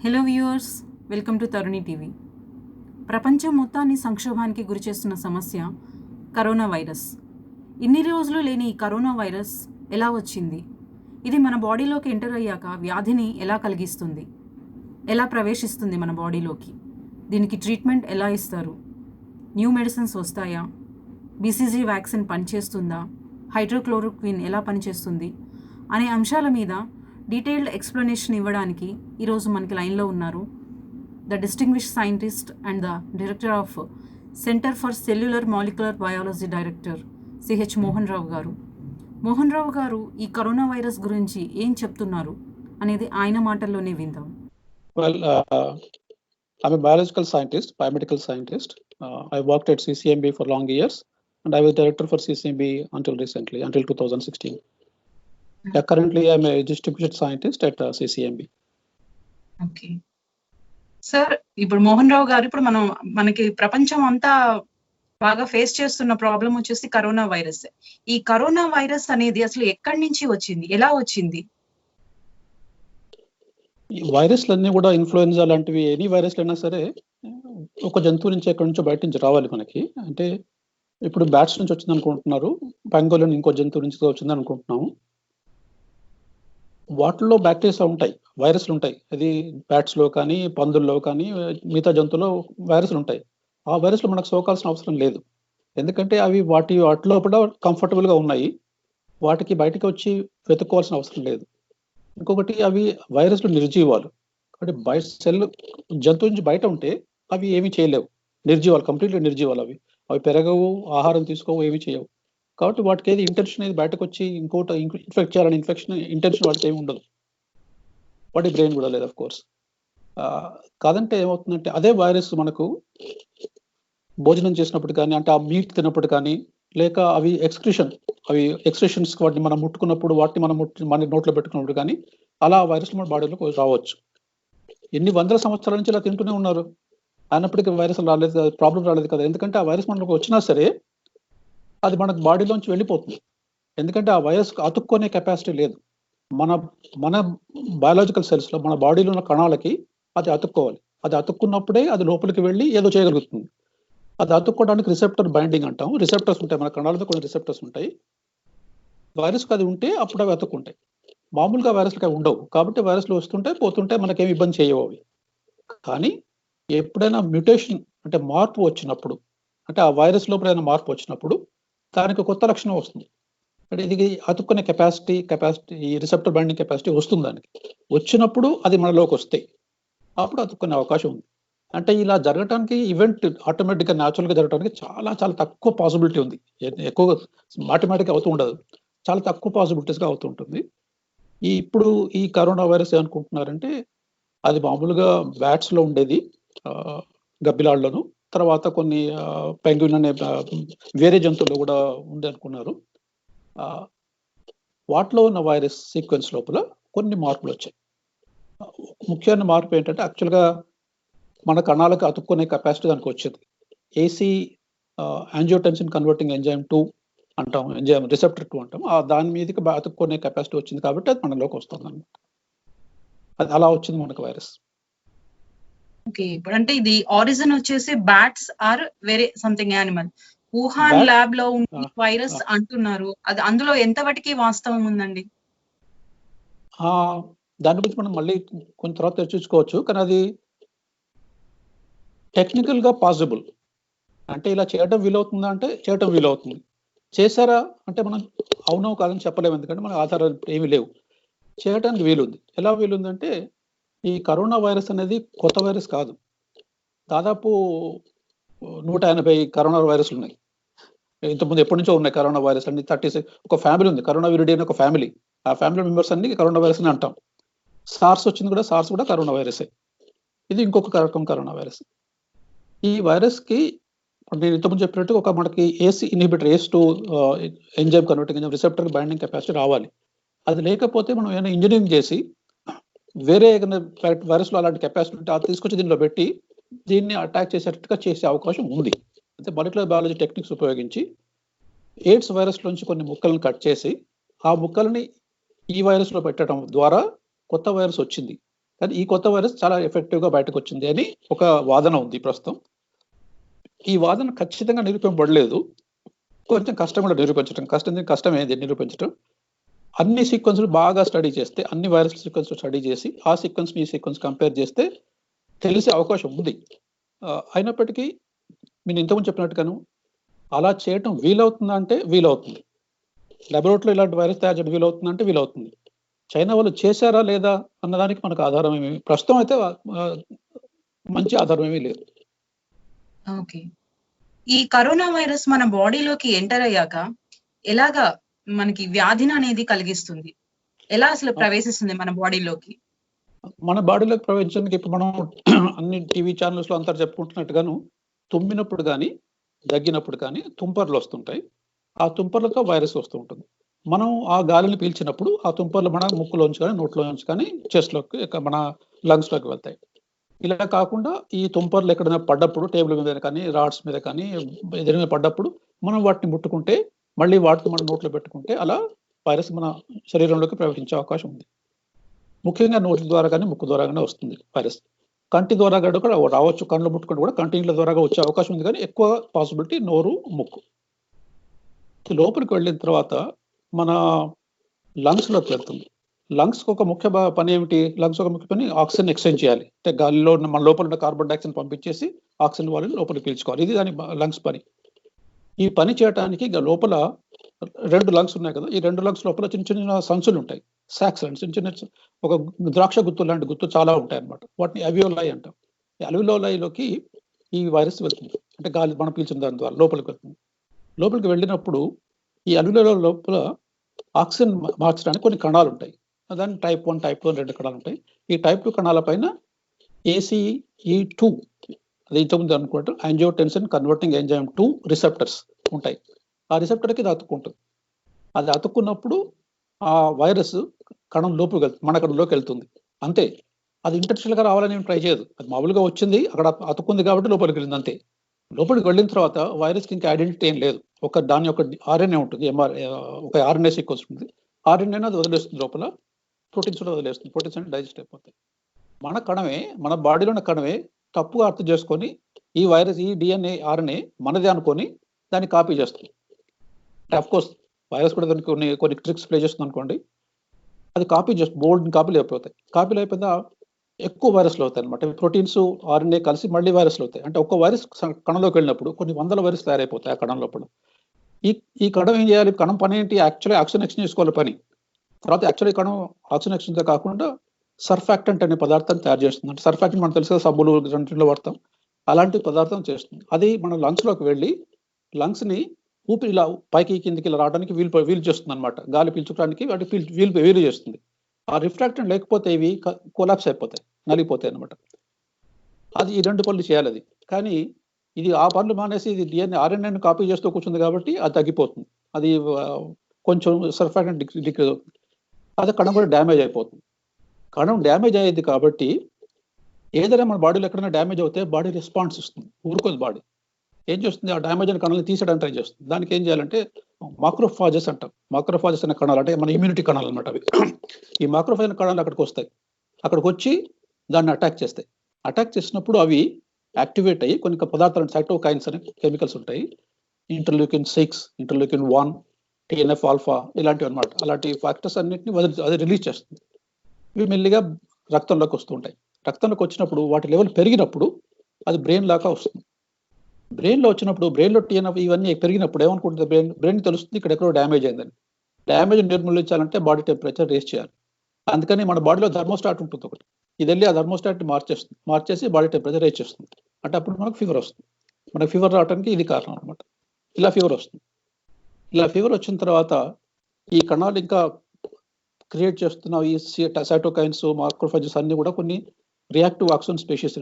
Hello viewers, welcome to Taruni TV. ప్రపంచం మొత్తాన్ని సంక్షోభానికి గురిచేస్తున్న సమస్య కరోనా వైరస్. ఇన్ని రోజులు లేని ఈ కరోనా వైరస్ ఎలా వచ్చింది? ఇది మన బాడీలోకి ఎంటర్ అయ్యాక వ్యాధిని ఎలా కలిగిస్తుంది? ఎలా ప్రవేశిస్తుంది మన బాడీలోకి? దీనికి ట్రీట్మెంట్ ఎలా ఇస్తారు? న్యూ మెడిసిన్స్ వస్తాయా? బీసీజీ వ్యాక్సిన్ పనిచేస్తుందా? హైడ్రోక్లోరోక్విన్ ఎలా పనిచేస్తుంది అనే అంశాల మీద డీటెయిల్డ్ ఎక్స్ప్లెనేషన్ ఇవ్వడానికి ఈరోజు మనకి లైన్లో ఉన్నారు the distinguished scientist and the director of centre for cellular molecular biology director CH Mohan Rao గారు. మోహన్ రావు గారు ఈ కరోనా వైరస్ గురించి ఏం చెప్తున్నారు అనేది ఆయన మాటల్లోనే విందాం. Well, I'm a biological scientist, biomedical scientist. I worked at CCMB for long years, and I was director for CCMB until recently, until 2016. Currently, I'm a distributed scientist at CCMB. Okay sir, ఇప్పుడు మోహన్ రావు గారు, ఇప్పుడు మనకి ప్రపంచం అంతా బాగా face చేస్తున్న problem వచ్చేసి corona virus. ఈ కరోనా వైరస్ అనేది అసలు ఎక్కడి నుంచి వచ్చింది, ఎలా వచ్చింది? ఈ వైరస్లన్నీ కూడా ఇన్ఫ్లుయెన్జా లాంటివి ఎనీ వైరస్లు అయినా సరే ఒక జంతువు నుంచి ఎక్కడి నుంచో బయట నుంచి రావాలి మనకి. అంటే ఇప్పుడు బ్యాట్స్ నుంచి వచ్చింది అనుకుంటున్నారు, పెంగోలిన్ ఇంకో జంతువు నుంచి వచ్చింది అనుకుంటున్నాము. వాటిల్లో బ్యాక్టీరియా ఉంటాయి, వైరస్లు ఉంటాయి. అది బ్యాట్స్లో కానీ పందుల్లో కానీ మిగతా జంతువులో వైరస్లు ఉంటాయి. ఆ వైరస్లు మనకు సోకాల్సిన అవసరం లేదు, ఎందుకంటే అవి వాటిలో కూడా కంఫర్టబుల్గా ఉన్నాయి. వాటికి బయటకు వచ్చి వెతుక్కోవాల్సిన అవసరం లేదు. ఇంకొకటి, అవి వైరస్లు నిర్జీవాలు. కాబట్టి బయట సెల్ జంతువు నుంచి బయట ఉంటే అవి ఏమీ చేయలేవు, నిర్జీవాలు, కంప్లీట్లీ నిర్జీవాలు. అవి పెరగవు, ఆహారం తీసుకోవు, ఏమీ చేయవు. కాబట్టి వాటికి ఏది ఇంటెన్షన్ ఏది బయటకు వచ్చి ఇంకోటి ఇన్ఫెక్ట్ చేయాలని ఇంటెన్షన్ వాటికి ఏమి ఉండదు. వాటి బ్రెయిన్ కూడా లేదు, ఆఫ్ కోర్స్. కాదంటే ఏమవుతుందంటే అదే వైరస్ మనకు భోజనం చేసినప్పుడు కానీ, అంటే ఆ మీట్ తిన్నప్పుడు కానీ, లేక అవి ఎక్స్క్రిషన్స్ వాటిని మనం ముట్టుకున్నప్పుడు, వాటిని మన నోట్లో పెట్టుకున్నప్పుడు కానీ అలా వైరస్ మన బాడీలోకి రావచ్చు. ఎన్ని వందల సంవత్సరాల నుంచి ఇలా తింటూనే ఉన్నారు, అయినప్పటికీ వైరస్ రాలేదు, ప్రాబ్లం రాలేదు కదా. ఎందుకంటే ఆ వైరస్ మనకు వచ్చినా సరే అది మనకు బాడీలోంచి వెళ్ళిపోతుంది. ఎందుకంటే ఆ వైరస్ అతుక్కునే కెపాసిటీ లేదు. మన బయాలజికల్ సెల్స్లో, మన బాడీలో ఉన్న కణాలకి అది అతుక్కోవాలి. అది అతుక్కున్నప్పుడే అది లోపలికి వెళ్ళి ఏదో చేయగలుగుతుంది. అది అతుక్కోవడానికి రిసెప్టర్ బైండింగ్ అంటాం. రిసెప్టర్స్ ఉంటాయి, మన కణాలతో కొన్ని రిసెప్టర్స్ ఉంటాయి. వైరస్కి అది ఉంటే అప్పుడు అవి అతుక్కుంటాయి. మామూలుగా వైరస్లకి అవి ఉండవు. కాబట్టి వైరస్లు వస్తుంటే పోతుంటే మనకేమి ఇబ్బంది చేయవు అవి. కానీ ఎప్పుడైనా మ్యూటేషన్ అంటే మార్పు వచ్చినప్పుడు, అంటే ఆ వైరస్ లోపల మార్పు వచ్చినప్పుడు దానికి కొత్త లక్షణం వస్తుంది. అంటే ఇది అతుక్కునే కెపాసిటీ ఈ రిసెప్టర్ బైండింగ్ కెపాసిటీ వస్తుంది. దానికి వచ్చినప్పుడు అది మనలోకి వస్తాయి, అప్పుడు అతుక్కునే అవకాశం ఉంది. అంటే ఇలా జరగడానికి ఈవెంట్ ఆటోమేటిక్గా న్యాచురల్గా జరగడానికి చాలా చాలా తక్కువ పాసిబిలిటీ ఉంది. ఎక్కువగా మాటిమాటికి అవుతూ ఉండదు, చాలా తక్కువ పాసిబిలిటీస్గా అవుతూ ఉంటుంది. ఇప్పుడు ఈ కరోనా వైరస్ ఏమనుకుంటున్నారంటే అది మామూలుగా బ్యాట్స్లో ఉండేది, గబ్బిలాళ్ళలోను, తర్వాత కొన్ని పెంగ్విన్ అనే వేరే జంతువుల్లో కూడా ఉంది అనుకున్నారు. వాటిలో ఉన్న వైరస్ సీక్వెన్స్ లోపల కొన్ని మార్పులు వచ్చాయి. ముఖ్యమైన మార్పు ఏంటంటే, యాక్చువల్గా మన కణాలకు అతుక్కునే కెపాసిటీ దానికి వచ్చేది. ఏసీ యాంజియోటెన్సిన్ కన్వర్టింగ్ ఎంజైమ్ 2 అంటాం, ఎంజైమ్ రిసెప్టర్ 2 అంటాం. దాని మీదకి అతుక్కునే కెపాసిటీ వచ్చింది కాబట్టి అది మనలోకి వస్తుంది అన్నమాట. అది అలా వచ్చింది మనకు వైరస్. ఓకే, ఇప్పుడు అంటే ఇది ఆరిజిన్ వచ్చేసి బ్యాట్స్ ఆర్ వేరే సంథింగ్ యానిమల్. వుహాన్ ల్యాబ్ లో ఉన్న వైరస్ అంటున్నారు, అది అందులో ఎంతవరకు వాస్తవం ఉందండి? దాని గురించి మనం మళ్ళీ కొంత తర్వాత చర్చించుకోవచ్చు. కానీ అది టెక్నికల్ గా పాసిబుల్. అంటే ఇలా చేయడం వీలవుతుందా అంటే చేయడం వీలవుతుంది. చేశారా అంటే మనం అవునో కాదని చెప్పలేము, ఎందుకంటే మన ఆధారాలు ఏమీ లేవు. చేయడానికి వీలుంది. ఎలా వీలుందంటే, ఈ కరోనా వైరస్ అనేది కొత్త వైరస్ కాదు. దాదాపు 180 కరోనా వైరస్లు ఉన్నాయి. ఇంతకుముందు ఎప్పటి నుంచో ఉన్నాయి కరోనా వైరస్ అన్ని. 36 ఒక ఫ్యామిలీ ఉంది, కరోనా విరిడి అని ఒక ఫ్యామిలీ. ఆ ఫ్యామిలీ మెంబర్స్ అన్ని కరోనా వైరస్ అని అంటాం. సార్స్ వచ్చింది కూడా, సార్స్ కూడా కరోనా వైరసే. ఇది ఇంకొక రకం కరోనా వైరస్. ఈ వైరస్కి నేను ఇంతకుముందు చెప్పినట్టు ఒక మనకి AC inhibitor, ACE2 enzyme converting enzyme receptor binding capacity రావాలి. అది లేకపోతే మనం ఏమైనా ఇంజనీరింగ్ చేసి వేరే వైరస్లో అలాంటి కెపాసిటీ ఉంటే అది తీసుకొచ్చి దీనిలో పెట్టి దీన్ని అటాక్ చేసేటట్టుగా చేసే అవకాశం ఉంది. అంటే మాలిక్యులర్ బయాలజీ టెక్నిక్స్ ఉపయోగించి ఎయిడ్స్ వైరస్ నుంచి కొన్ని ముక్కలను కట్ చేసి ఆ ముక్కలని ఈ వైరస్లో పెట్టడం ద్వారా కొత్త వైరస్ వచ్చింది. కానీ ఈ కొత్త వైరస్ చాలా ఎఫెక్టివ్గా బయటకు వచ్చింది అని ఒక వాదన ఉంది ప్రస్తుతం. ఈ వాదన ఖచ్చితంగా నిరూపించబడలేదు. కొంచెం కష్టం కూడా నిరూపించడం. కష్టమేది నిరూపించడం. అన్ని సీక్వెన్స్లు బాగా స్టడీ చేస్తే, అన్ని వైరస్ సీక్వెన్స్ స్టడీ చేసి ఆ సీక్వెన్స్ ఈ సీక్వెన్స్ కంపేర్ చేస్తే తెలిసే అవకాశం ఉంది. అయినప్పటికీ నేను ఇంతకుముందు చెప్పినట్టుగాను అలా చేయటం వీలవుతుందా అంటే వీలవుతుంది. లాబొరేటరీలో ఇలాంటి వైరస్ తయారు చేయడం వీలవుతుందంటే వీలవుతుంది. చైనా వాళ్ళు చేశారా లేదా అన్నదానికి మనకు ఆధారం ఏమి ప్రస్తుతం అయితే మంచి ఆధారం ఏమీ లేదు. ఓకే. ఈ కరోనా వైరస్ మన బాడీలోకి ఎంటర్ అయ్యాక ఎలాగా మనకి వ్యాధిని అనేది కలిగిస్తుంది? ఎలా అసలు ప్రవేశిస్తుంది మన బాడీలోకి? మన బాడీలోకి ప్రవేశించడానికి ఇప్పుడు మనం అన్ని టీవీ ఛానల్స్ లో అంతా చెప్పుకుంటున్నట్టుగాను తుమ్మినప్పుడు కానీ, దగ్గినప్పుడు కానీ తుంపర్లు వస్తుంటాయి. ఆ తుంపర్లతో వైరస్ వస్తూ ఉంటుంది. మనం ఆ గాలిని పీల్చినప్పుడు ఆ తుంపర్లు మన ముక్కులోంచి కానీ, నోట్లోంచి కానీ, చెస్ట్లోకి మన లంగ్స్లోకి వెళ్తాయి. ఇలా కాకుండా ఈ తుంపర్లు ఎక్కడైనా పడ్డప్పుడు, టేబుల్ మీద కానీ, రాడ్స్ మీద కానీ, ఏదైనా మీద పడ్డప్పుడు మనం వాటిని ముట్టుకుంటే, మళ్ళీ వాటిని మన నోట్లో పెట్టుకుంటే అలా వైరస్ మన శరీరంలోకి ప్రవేశించే అవకాశం ఉంది. ముఖ్యంగా నోటి ద్వారా కానీ, ముక్కు ద్వారా కానీ వస్తుంది వైరస్. కంటి ద్వారా కూడా రావచ్చు, కళ్ళు ముట్టుకుంటే కూడా కంటి ద్వారా వచ్చే అవకాశం ఉంది. కానీ ఎక్కువ పాసిబిలిటీ నోరు, ముక్కు. లోపలికి వెళ్ళిన తర్వాత మన లంగ్స్లోకి వెళ్తుంది. లంగ్స్కి ఒక ముఖ్య పని ఏమిటి? లంగ్స్ ఒక ముఖ్య పని ఆక్సిజన్ ఎక్స్చేంజ్ చేయాలి. అంటే గాలిలో మన లోపల ఉన్న కార్బన్ డైఆక్సైడ్ పంపించేసి ఆక్సిజన్ వాళ్ళని లోపలికి పీల్చుకోవాలి. ఇది దాని లంగ్స్ పని. ఈ పని చేయడానికి లోపల 2 లంగ్స్ ఉన్నాయి కదా, ఈ 2 లంగ్స్ లోపల చిన్న చిన్న సంచులు ఉంటాయి, సాక్స్ అండ్ చిన్న చిన్న ఒక ద్రాక్ష గుత్తు లాంటి గుత్తు చాలా ఉంటాయి అన్నమాట. వాటిని అల్వియోలై అంటాం. ఈ అల్వియోలైలోకి ఈ వైరస్ వెళ్తుంది. అంటే గాలి మనం పీల్చిన దాని ద్వారా లోపలికి వెళ్తుంది. లోపలికి వెళ్ళినప్పుడు ఈ అల్వియోలై లోపల ఆక్సిజన్ మార్చడానికి కొన్ని కణాలు ఉంటాయి. దాన్ని టైప్ 1, టైప్ 2 అని 2 కణాలు ఉంటాయి. ఈ టైప్ 2 కణాల పైన ACE2 అది ఇంతకుముందు అనుకుంటే యాంజియోటెన్సిన్ కన్వర్టింగ్ ఎంజైమ్ 2 రిసెప్టర్స్ ఉంటాయి. ఆ రిసెప్టర్కి ఇది అతుక్కుంటుంది. అది అతుక్కున్నప్పుడు ఆ వైరస్ కణం లోపలికి వెళ్తుంది, మన కణంలోకి వెళ్తుంది. అంతే. అది ఇంటర్షియల్గా రావాలని ట్రై చేయదు. అది మామూలుగా వచ్చింది, అక్కడ అతుక్కుంది కాబట్టి లోపలికి వెళ్ళింది అంతే. లోపలికి వెళ్ళిన తర్వాత వైరస్కి ఇంకా ఐడెంటిటీ ఏం లేదు. దాని యొక్క RNA ఉంటుంది, ఒక RNA సీక్వెన్స్ ఉంటుంది. RNA అది వదిలేస్తుంది, లోపల ప్రోటీన్స్ కూడా వదిలేస్తుంది. ప్రోటీన్స్ అంటే డైజెస్ట్ అయిపోతాయి. మన కణమే, మన బాడీలో ఉన్న కణమే తప్పుగా అర్థం చేసుకొని ఈ వైరస్, ఈ DNA RNA మనదే అనుకొని దాన్ని కాపీ చేస్తుంది. అఫ్కోర్స్ వైరస్ కూడా దానికి కొన్ని ట్రిక్స్ ప్లే చేస్తుంది అనుకోండి. అది కాపీ చేస్తుంది, బోల్డ్ కాపీలు అయిపోతాయి. కాపీలు అయిపోయినా ఎక్కువ వైరస్లు అవుతాయి అనమాట. ప్రోటీన్స్ RNA కలిసి మళ్ళీ వైరస్లు అవుతాయి. అంటే ఒక్క వైరస్ కణంలోకి వెళ్ళినప్పుడు కొన్ని వందల వైరస్ తయారైపోతాయి ఆ కణం లోపల. ఈ కణం ఏం చేయాలి? కణం పని ఏంటి? యాక్చువల్లీ ఆక్సిజన్ ఎక్స్చేంజ్ చేసుకోవాలి పని. తర్వాత యాక్చువల్లీ కణం ఆక్సిజన్ ఎక్స్చేంజ్ కాకుండా సర్ఫాక్టెంట్ అనే పదార్థాన్ని తయారు చేస్తుంది. అంటే సర్ఫాక్టెంట్ మనకు తెలుసు కదా, సబ్బులు రెండింటిలో వాడతాం. అలాంటి పదార్థం చేస్తుంది. అది మన లంగ్స్లోకి వెళ్ళి లంగ్స్ని ఊపిరి ఇలా పైకి కిందికి ఇలా రావడానికి వీలు చేస్తుంది అనమాట. గాలి పీల్చుకోవడానికి వాటి వీలు చేస్తుంది. ఆ రిఫ్రాక్టెంట్ లేకపోతే ఇవి కొలాప్స్ అయిపోతాయి, నలిగిపోతాయి అనమాట. అది ఈ 2 పనులు చేయాలి అది. కానీ ఇది ఆ పనులు మానేసి ఇది DNA RNAను కాపీ చేస్తూ కూర్చుంది కాబట్టి అది తగ్గిపోతుంది. అది కొంచెం సర్ఫాక్టెంట్ డిక్రీజ్ అవుతుంది. అది కణం కూడా డ్యామేజ్ అయిపోతుంది. కణం డ్యామేజ్ అయ్యేది కాబట్టి ఏదైనా మన బాడీలో ఎక్కడైనా డ్యామేజ్ అవుతే బాడీ రెస్పాన్స్ ఇస్తుంది. ఊరుకోదు బాడీ. ఏం చేస్తుంది? ఆ డ్యామేజ్ అయిన కణాలను తీసేయడానికి ట్రై చేస్తుంది. దానికి ఏం చేయాలంటే మాక్రోఫాజెస్ అంటాం. మాక్రోఫాజెస్ అనే కణాలు అంటే మన ఇమ్యూనిటీ కణాలు అనమాట అవి. ఈ మాక్రోఫాజ్ అనే కణాలు అక్కడికి వస్తాయి. అక్కడికి వచ్చి దాన్ని అటాక్ చేస్తాయి. అటాక్ చేసినప్పుడు అవి యాక్టివేట్ అయ్యి కొన్ని పదార్థాలు, సైటోకైన్స్ అనే కెమికల్స్ ఉంటాయి. ఇంటర్లూకిన్ 6, ఇంటర్లూకిన్ 1, TNF ఆల్ఫా ఇలాంటివి అనమాట. అలాంటి ఫ్యాక్టర్స్ అన్నింటినీ అది రిలీజ్ చేస్తుంది. ఇవి మెల్లిగా రక్తంలోకి వస్తూ ఉంటాయి. రక్తంలోకి వచ్చినప్పుడు వాటి లెవెల్ పెరిగినప్పుడు అది బ్రెయిన్ లాగా వస్తుంది. బ్రెయిన్లో వచ్చినప్పుడు, బ్రెయిన్లో TNF ఇవన్నీ పెరిగినప్పుడు ఏమనుకుంటుంది? బ్రెయిన్ తెలుస్తుంది ఇక్కడ ఎక్కడో డ్యామేజ్ అయిందని. డ్యామేజ్ నిర్మూలించాలంటే బాడీ టెంపరేచర్ రేస్ చేయాలి. అందుకని మన బాడీలో థర్మోస్టాట్ ఉంటుంది ఒకటి. ఇది వెళ్ళి ఆ థర్మోస్టాట్ని మార్చేసి బాడీ టెంపరేచర్ రేస్ చేస్తుంది. అంటే అప్పుడు మనకు ఫీవర్ వస్తుంది. మనకు ఫీవర్ రావడానికి ఇది కారణం అనమాట. ఇలా ఫీవర్ వస్తుంది. ఇలా ఫీవర్ వచ్చిన తర్వాత ఈ కణాలు ఇంకా క్రియేట్ చేస్తున్న ఈ సైటోకైన్స్, మాక్రోఫాజెస్ అన్ని కూడా కొన్ని రియాక్టివ్ ఆక్సిజన్ స్పీషీస్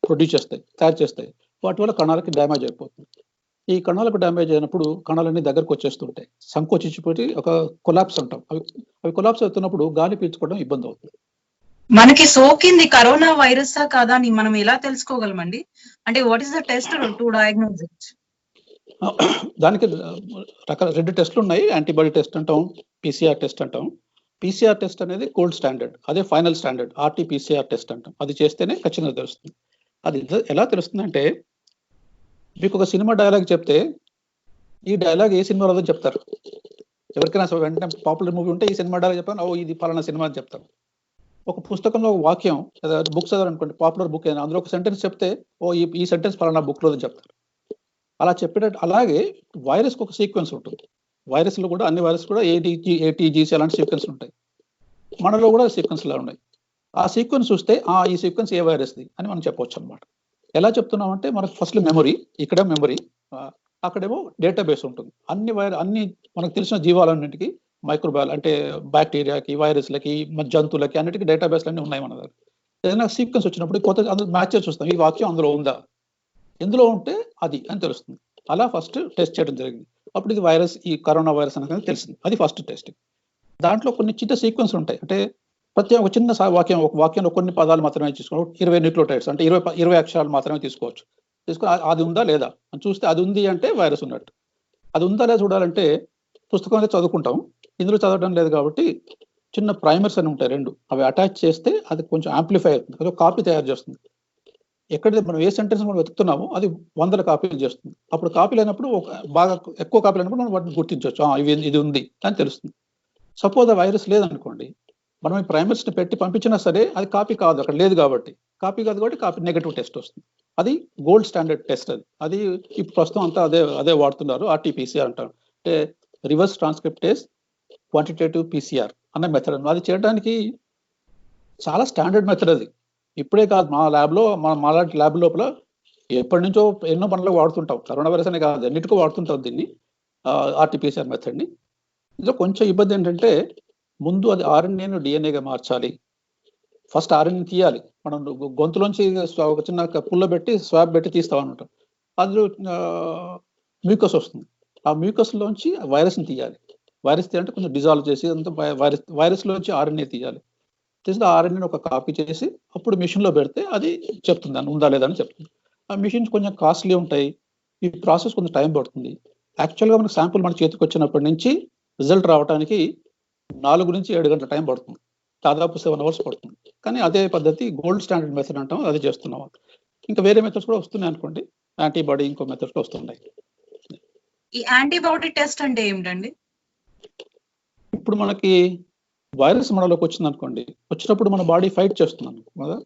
ప్రొడ్యూస్ చేస్తాయి, తయారు చేస్తాయి. వాటి వల్ల కణాలకి డ్యామేజ్ అయిపోతుంది. ఈ కణాలకు డ్యామేజ్ అయినప్పుడు కణాలన్నీ దగ్గరకు వచ్చేస్తుంటాయి, సంకోచించిపోయి ఒక కొలాప్స్ అంటాం. అవి కొలాప్స్ అవుతున్నప్పుడు గాలి పీల్చుకోవడం ఇబ్బంది అవుతుంది. మనకి సోకింది కరోనా వైరసా కాదా అని మనం ఎలా తెలుసుకోగలమండి? అంటే what is the test to diagnose it? దానికి 2 టెస్ట్లు ఉన్నాయి. యాంటీబాడీ టెస్ట్ అంటాం, PCR టెస్ట్ అంటాం. పీసీఆర్ టెస్ట్ అనేది గోల్డ్ స్టాండర్డ్, అదే ఫైనల్ స్టాండర్డ్. ఆర్టీపీసీఆర్ టెస్ట్ అంటాం. అది చేస్తేనే ఖచ్చితంగా తెలుస్తుంది. అది ఎలా తెలుస్తుందంటే, మీకు ఒక సినిమా డైలాగ్ చెప్తే ఈ డైలాగ్ ఏ సినిమాలో ఉందో చెప్తారు. ఎవరికైనా అసలు వెంటనే పాపులర్ మూవీ ఉంటే ఈ సినిమా డైలాగ్ చెప్పాను, ఓ ఇది పలానా సినిమా అని చెప్తారు. ఒక పుస్తకంలో ఒక వాక్యం బుక్ చదవాలనుకోండి, పాపులర్ బుక్ అయినా అందులో ఒక సెంటెన్స్ చెప్తే ఓ ఈ సెంటెన్స్ పలానా బుక్ లో చెప్తారు. అలా చెప్పేటట్టు అలాగే వైరస్కి ఒక సీక్వెన్స్ ఉంటుంది. వైరస్లో కూడా అన్ని వైరస్ కూడా ఏటీజీసీ అలాంటి సీక్వెన్స్ ఉంటాయి. మనలో కూడా సీక్వెన్స్ లా ఉన్నాయి. ఆ సీక్వెన్స్ చూస్తే ఈ సీక్వెన్స్ ఏ వైరస్ది అని మనం చెప్పవచ్చు అనమాట. ఎలా చెప్తున్నామంటే మనకు ఫస్ట్ మెమరీ, ఇక్కడ మెమరీ, అక్కడేమో డేటాబేస్ ఉంటుంది. అన్ని మనకు తెలిసిన జీవాలన్నింటికి మైక్రోబయాల్ అంటే బ్యాక్టీరియాకి, వైరస్లకి, జంతువులకి అన్నిటికీ డేటాబేస్లు అన్నీ ఉన్నాయి మన దగ్గర. ఏదైనా సీక్వెన్స్ వచ్చినప్పుడు కొత్త అందులో మ్యాచ్ చేసి చూస్తాం, ఈ వాక్యం అందులో ఉందా, ఎందులో ఉంటే అది అని తెలుస్తుంది. అలా ఫస్ట్ టెస్ట్ చేయడం జరిగింది. అప్పుడు ఇది వైరస్, ఈ కరోనా వైరస్ అనేది తెలిసింది. అది ఫస్ట్ టెస్ట్. దాంట్లో కొన్ని చిన్న సీక్వెన్స్ ఉంటాయి. అంటే ప్రతి ఒక చిన్న ఒక వాక్యంలో కొన్ని పదాలు మాత్రమే తీసుకోవచ్చు. 20 న్యూక్లియోటైడ్స్ అంటే 20 అక్షరాలు మాత్రమే తీసుకోవచ్చు. తీసుకొని అది ఉందా లేదా అని చూస్తే అది ఉంది అంటే వైరస్ ఉన్నట్టు. అది ఉందా లేదా చూడాలంటే పుస్తకం అనేది చదువుకుంటాం. ఇందులో చదవడం లేదు కాబట్టి చిన్న ప్రైమర్స్ అని ఉంటాయి 2. అవి అటాచ్ చేస్తే అది కొంచెం యాంప్లిఫై అవుతుంది. అది కాపీ తయారు చేస్తుంది. ఎక్కడైతే మనం ఏ సెంటెన్స్ మనం వెతుకుతున్నామో అది 100 కాపీలు చేస్తుంది. అప్పుడు కాపీలు అయినప్పుడు బాగా ఎక్కువ కాపీలు అయినప్పుడు మనం వాటిని గుర్తించవచ్చు. ఇది ఉంది అని తెలుస్తుంది. సపోజ్ ఆ వైరస్ లేదనుకోండి, మనం ఈ ప్రైమర్స్ని పెట్టి పంపించినా సరే అది కాపీ కాదు, అక్కడ లేదు కాబట్టి. కాపీ నెగటివ్ టెస్ట్ వస్తుంది. అది గోల్డ్ స్టాండర్డ్ టెస్ట్. అది ఇప్పుడు ప్రస్తుతం అంతా అదే వాడుతున్నారు. ఆర్టీపీసీఆర్ అంటారు. అంటే రివర్స్ ట్రాన్స్క్రిప్టేజ్ క్వాంటిటేటివ్ పీసీఆర్ అన్న మెథడ్. అది చేయడానికి చాలా స్టాండర్డ్ మెథడ్. అది ఇప్పుడే కాదు, మా లాంటి ల్యాబ్ లోపల ఎప్పటి నుంచో ఎన్నో పనులకు వాడుతుంటాం. కరోనా వైరస్ అనే కాదు, అన్నిటికీ వాడుతుంటాం దీన్ని, ఆర్టీపీసీఆర్ మెథడ్ని. ఇందులో కొంచెం ఇబ్బంది ఏంటంటే, ముందు అది ఆర్ఎన్ఏను డిఎన్ఏగా మార్చాలి. ఫస్ట్ ఆర్ఎన్ఏ తీయాలి. మనం గొంతులోంచి ఒక చిన్న పుల్ల పెట్టి స్వాబ్ పెట్టి తీస్తామన్నమాట. అందులో మ్యూకస్ వస్తుంది. ఆ మ్యూకస్లోంచి వైరస్ని తీయాలి. వైరస్ తీయాలంటే కొంచెం డిజాల్వ్ చేసి అంతా వైరస్లోంచి ఆర్ఎన్ఏ తీయాలి. తీసి ఆర్ఎన్ఏని ఒక కాపీ చేసి అప్పుడు మిషన్లో పెడితే అది చెప్తుంది అని ఉందా లేదా అని చెప్తుంది. ఆ మిషన్స్ కొంచెం కాస్ట్లీ ఉంటాయి. ఈ ప్రాసెస్ కొంచెం టైం పడుతుంది. యాక్చువల్గా మనకు శాంపుల్ మన చేతికి వచ్చినప్పటి నుంచి రిజల్ట్ రావడానికి 4 నుంచి 7 గంటల టైం పడుతుంది. దాదాపు 7 hours పడుతుంది. కానీ అదే పద్ధతి గోల్డ్ స్టాండర్డ్ మెథడ్ అంటాం, అది చేస్తున్నాం. ఇంకా వేరే మెథడ్స్ కూడా వస్తున్నాయి అనుకోండి, యాంటీబాడీ ఇంకో మెథడ్స్ కూడా వస్తున్నాయి. ఈ యాంటీబాడీ టెస్ట్ అంటే ఏమిటండి? ఇప్పుడు మనకి వైరస్ మనలోకి వచ్చింది అనుకోండి, వచ్చినప్పుడు మన బాడీ ఫైట్ చేస్తుంది కదా.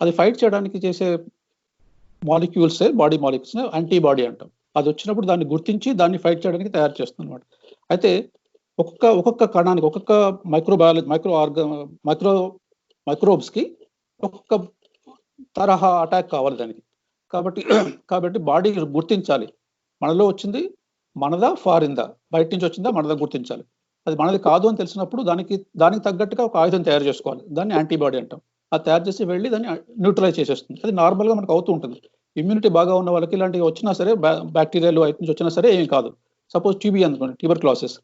అది ఫైట్ చేయడానికి చేసే మాలిక్యూల్స్, బాడీ మాలిక్యూల్స్ యాంటీబాడీ అంటాం. అది వచ్చినప్పుడు దాన్ని గుర్తించి దాన్ని ఫైట్ చేయడానికి తయారు చేస్తుంది అనమాట. అయితే ఒక్కొక్క కణానికి, ఒక్కొక్క మైక్రోబ్స్కి ఒక్కొక్క తరహా అటాక్ కావాలి దానికి. కాబట్టి బాడీ గుర్తించాలి, మనలో వచ్చింది మనదా ఫారిన్దా, బయట నుంచి వచ్చిందా మనదా గుర్తించాలి. అది మనది కాదు అని తెలిసినప్పుడు దానికి తగ్గట్టుగా ఒక ఆయుధం తయారు చేసుకోవాలి. దాన్ని యాంటీబాడీ అంటాం. అది తయారు చేసి వెళ్ళి దాన్ని న్యూట్రలైజ్ చేసేస్తుంది. అది నార్మల్గా మనకు అవుతూ ఉంటుంది. ఇమ్యూనిటీ బాగా ఉన్న వాళ్ళకి ఇలాంటివి వచ్చినా సరే, బ్యాక్టీరియాలు బయట నుంచి వచ్చినా సరే ఏమీ కాదు. సపోజ్ టీబీ అనుకోండి, ట్యూబర్క్లోసిస్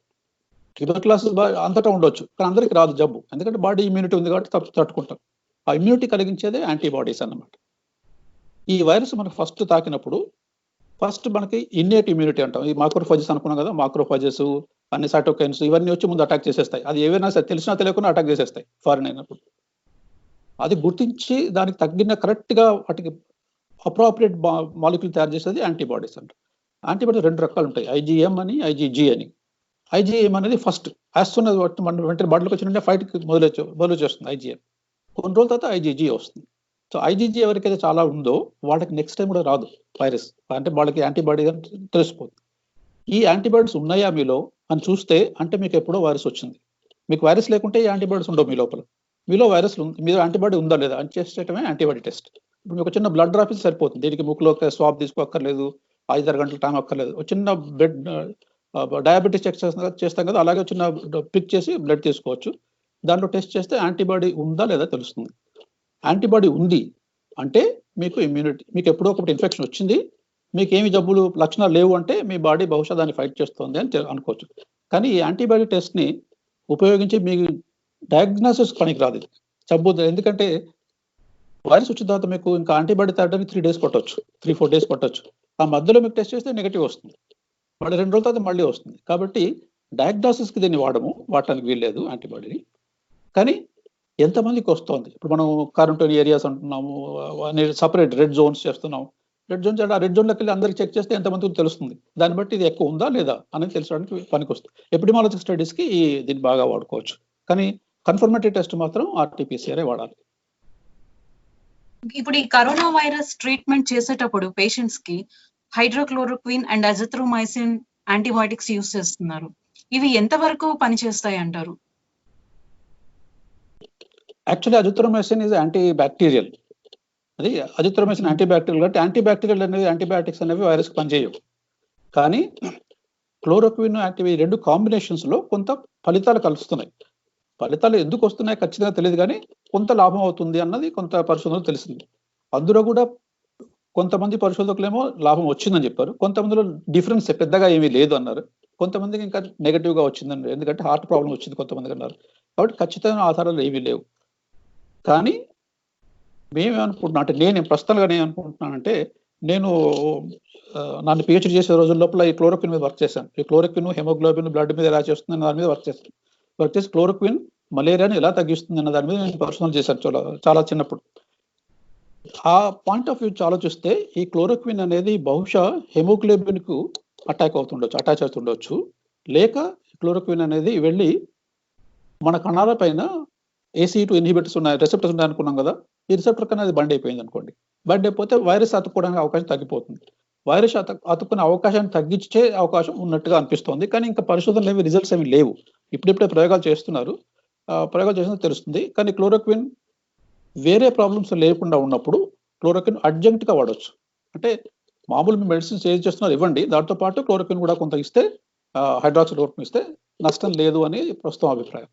అంతటా ఉండొచ్చు, కానీ అందరికీ రాదు జబ్బు. ఎందుకంటే బాడీ ఇమ్యూనిటీ ఉంది కాబట్టి తట్టుకుంటాం. ఆ ఇమ్యూనిటీ కలిగించేదే యాంటీబాడీస్ అన్నమాట. ఈ వైరస్ మనకు ఫస్ట్ తాకినప్పుడు మనకి ఇన్నేట్ ఇమ్యూనిటీ అంటాం. ఈ మాక్రోఫాజెస్ అనుకున్నాం కదా, మాక్రోఫాజెస్ అన్ని సైటోకైన్స్ ఇవన్నీ వచ్చి ముందు అటాక్ చేసేస్తాయి. అది ఏవైనా సరే తెలిసినా తెలియకుండా అటాక్ చేసేస్తాయి ఫారిన్ అయినప్పుడు. అది గుర్తించి దానికి తగ్గిన కరెక్ట్గా వాటికి అప్రోప్రియేట్ మాలిక్యూల్ తయారు చేసేది యాంటీబాడీస్ అంటారు. యాంటీబాడీ 2 రకాలు ఉంటాయి, ఐజీఎం అని, ఐజీజీ అని. ఐజీఎం అనేది ఫస్ట్ వేస్తున్నది వెంటనే బాడీలోకి వచ్చిన ఫైట్కి మొదలు చేస్తుంది ఐజీఎం. కొన్ని రోజుల తర్వాత ఐజీజీ వస్తుంది. సో ఐజీజీ ఎవరికైతే చాలా ఉందో వాళ్ళకి నెక్స్ట్ టైం కూడా రాదు వైరస్, అంటే వాళ్ళకి యాంటీబాడీ తెలిసిపోతుంది. ఈ యాంటీబాడీస్ ఉన్నాయా మీలో అని చూస్తే అంటే మీకు ఎప్పుడో వైరస్ వచ్చింది. మీకు వైరస్ లేకుంటే ఈ యాంటీబాడీస్ ఉండవు మీ లోపల. మీలో వైరస్ మీలో యాంటీబాడీ ఉందా లేదా అని చేసేయటమే యాంటీబాడీ టెస్ట్. ఇప్పుడు మీకు చిన్న బ్లడ్ డ్రాప్ సరిపోతుంది. దీనికి ముక్కులో స్వాబ్ తీసుకోక్కర్లేదు, 5-6 గంటల టైం అక్కర్లేదు. ఒక చిన్న బ్లడ్ డయాబెటీస్ చెక్ చేస్తాం కదా, అలాగే చిన్న పిక్ చేసి బ్లడ్ తీసుకోవచ్చు. దాంట్లో టెస్ట్ చేస్తే యాంటీబాడీ ఉందా లేదా తెలుస్తుంది. యాంటీబాడీ ఉంది అంటే మీకు ఇమ్యూనిటీ, మీకు ఎప్పుడో ఒకటి ఇన్ఫెక్షన్ వచ్చింది, మీకు ఏమి జబ్బులు లక్షణాలు లేవు అంటే మీ బాడీ బహుశా దాన్ని ఫైట్ చేస్తుంది అని అనుకోవచ్చు. కానీ ఈ యాంటీబాడీ టెస్ట్ని ఉపయోగించి మీ డయాగ్నోసిస్ పనికి రాదు జబ్బు. ఎందుకంటే వైరస్ వచ్చిన తర్వాత మీకు ఇంకా యాంటీబాడీ తేడానికి 3 days పట్టవచ్చు, 3-4 days పట్టవచ్చు. ఆ మధ్యలో మీకు టెస్ట్ చేస్తే నెగిటివ్ వస్తుంది, మళ్ళీ 2 రోజుల తర్వాత మళ్ళీ వస్తుంది. కాబట్టి డయాగ్నోసిస్కి దీన్ని వాడటానికి వీల్లేదు యాంటీబాడీని. కానీ ఎంతమందికి వస్తుంది? ఇప్పుడు మనం క్వారంటైన్ ఏరియాస్ అంటున్నాము, సపరేట్ రెడ్ జోన్స్ చేస్తున్నాం. రెడ్ జోన్స్ అంటే ఆ రెడ్ జోన్లోకి వెళ్ళి అందరికి చెక్ చేస్తే ఎంతమందికి తెలుస్తుంది. దాన్ని బట్టి ఇది ఎక్కువ ఉందా లేదా అనేది తెలుసుకోవడానికి పనికొస్తుంది. ఎపిడెమియాలజిక్ స్టడీస్కి దీన్ని బాగా వాడుకోవచ్చు. కానీ కన్ఫర్మేటరీ టెస్ట్ మాత్రం ఆర్టీపీసీఆర్ వాడాలి. ఇప్పుడు ఈ కరోనా వైరస్ ట్రీట్మెంట్ చేసేటప్పుడు పేషెంట్స్ కి hydrochloroquine and azithromycin antibiotics use చేస్తున్నారు. ఇవి ఎంతవరకు పనిచేస్తాయి అంటారు? Actually azithromycin is anti bacterial. అది అజిథ్రోమైసిన్ యాంటీ బ్యాక్టీరియల్ కాబట్టి యాంటీబ్యాక్టీరియల్ అనేది యాంటీబయాటిక్స్ అనేవి వైరస్కి పనిచేయవు. కానీ క్లోరోక్విన్ యాక్టివ్ ఈ రెండు కాంబినేషన్స్లో కొంత ఫలితాలు కలుస్తున్నాయి. ఫలితాలు ఎందుకు వస్తున్నాయో ఖచ్చితంగా తెలియదు, కానీ కొంత లాభం అవుతుంది అన్నది కొంత పరిశోధనలు తెలిసింది. అందులో కూడా కొంతమంది పరిశోధకులేమో లాభం వచ్చిందని చెప్పారు, కొంతమందిలో డిఫరెన్స్ పెద్దగా ఏమీ లేదు అన్నారు, కొంతమందికి ఇంకా నెగటివ్గా వచ్చిందన్నారు. ఎందుకంటే హార్ట్ ప్రాబ్లం వచ్చింది కొంతమందికి అన్నారు. కాబట్టి ఖచ్చితమైన ఆధారాలు ఏమీ లేవు. కానీ మేమేమనుకుంటున్నాం అంటే నేను ప్రస్తుతంగా ఏమనుకుంటున్నానంటే, నేను నన్ను పిహెచ్డి చేసే రోజుల లోపల ఈ క్లోరోక్విన్ మీద వర్క్ చేశాను. ఈ క్లోరోక్విన్ హెమోగ్లోబిన్ బ్లడ్ మీద ఎలా చేస్తుంది దాని మీద వర్క్ చేసి క్లోరోక్విన్ మలేరియాని ఎలా తగ్గిస్తుంది అన్న దాని మీద నేను పరిశోధన చేశాను చాలా చిన్నప్పుడు. ఆ పాయింట్ ఆఫ్ వ్యూ ఆలోచిస్తే ఈ క్లోరోక్విన్ అనేది బహుశా హెమోగ్లోబిన్ కు అటాచ్ అవుతుండొచ్చు, లేక క్లోరోక్విన్ అనేది వెళ్ళి మన కణాల పైన ACE2 ఇన్హిబిటర్స్ ఉన్నాయి, రిసెప్టర్స్ ఉన్నాయి అనుకున్నాం కదా, ఈ రిసెప్టర్ కన్నా అది బండ్ అయిపోయింది అనుకోండి. బండ్ అయిపోతే వైరస్ అతుక్కోవడానికి అవకాశం తగ్గిపోతుంది. వైరస్ అతుక్కునే అవకాశాన్ని తగ్గించే అవకాశం ఉన్నట్టుగా అనిపిస్తోంది. కానీ ఇంకా పరిశోధనలు ఏమి రిజల్ట్స్ ఏమి లేవు. ఇప్పుడిప్పుడే ప్రయోగాలు చేస్తున్నారు, ప్రయోగాలు చేసినా తెలుస్తుంది. కానీ క్లోరోక్విన్ వేరే ప్రాబ్లమ్స్ లేకుండా ఉన్నప్పుడు క్లోరోక్విన్ అడ్జంక్ట్గా వాడవచ్చు. అంటే మామూలు మెడిసిన్స్ ఏది చేస్తున్నారు ఇవ్వండి, దాంతో పాటు క్లోరోక్విన్ కూడా కొంత ఇస్తే, హైడ్రాక్సిక్లోరోక్విన్ ఇస్తే నష్టం లేదు అని ప్రస్తుతం అభిప్రాయం.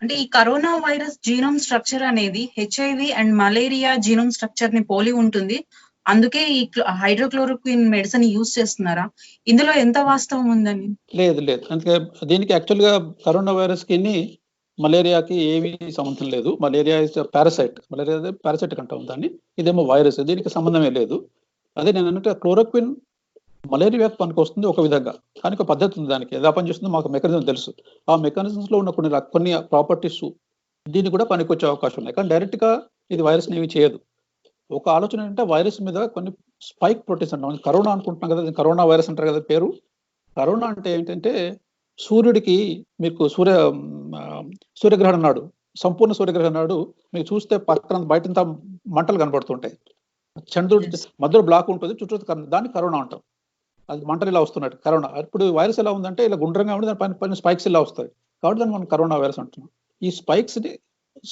అంటే ఈ కరోనా వైరస్ జీనోమ్ స్ట్రక్చర్ అనేది HIV and malaria genome structure ని పోలి ఉంటుంది, అందుకే ఈ హైడ్రోక్లోరోక్విన్ మెడిసిన్ యూజ్ చేస్తున్నారా? ఇందులో ఎంత వాస్తవం ఉందని? లేదు. అందుకే దీనికి యాక్చువల్గా కరోనా వైరస్ కి మలేరియాకి ఏమీ సంబంధం లేదు. Malaria is parasite, malaria parasitic అంటాం దాన్ని, ఇదేమో వైరస్, దీనికి సంబంధమే లేదు. అదే నేను అన్నట్టు క్లోరోక్విన్ మలేరియాకి పనికి వస్తుంది ఒక విధంగా, కానీ ఒక పద్ధతి ఉంది దానికి, ఎలా పనిచేస్తుందో మాకు మెకానిజం తెలుసు. ఆ మెకానిజమ్స్లో ఉన్న కొన్ని ప్రాపర్టీస్ దీనికి కూడా పనికొచ్చే అవకాశం ఉన్నాయి. కానీ డైరెక్ట్గా ఇది వైరస్ని ఏమి చేయదు. ఒక ఆలోచన ఏంటంటే వైరస్ మీద కొన్ని స్పైక్ ప్రోటీన్స్ అంటాం. కరోనా అనుకుంటున్నాం కదా, కరోనా వైరస్ అంటారు కదా పేరు. కరోనా అంటే ఏంటంటే సూర్యుడికి మీకు సూర్యగ్రహణం నాడు, సంపూర్ణ సూర్యగ్రహణం నాడు మీకు చూస్తే పక్కన బయటంతా మంటలు కనబడుతుంటాయి, చంద్రుడి మధ్యలో బ్లాక్ ఉంటుంది, చుట్టూ దాన్ని కరోనా అంటాం. అది మంటలు ఇలా వస్తున్నట్టు కరోనా. ఇప్పుడు వైరస్ ఎలా ఉందంటే ఇలా గుండ్రంగా ఉండి దాని పైన స్పైక్స్ ఇలా వస్తాయి, కాబట్టి దాన్ని మనం కరోనా వైరస్ అంటున్నాం. ఈ స్పైక్స్ ని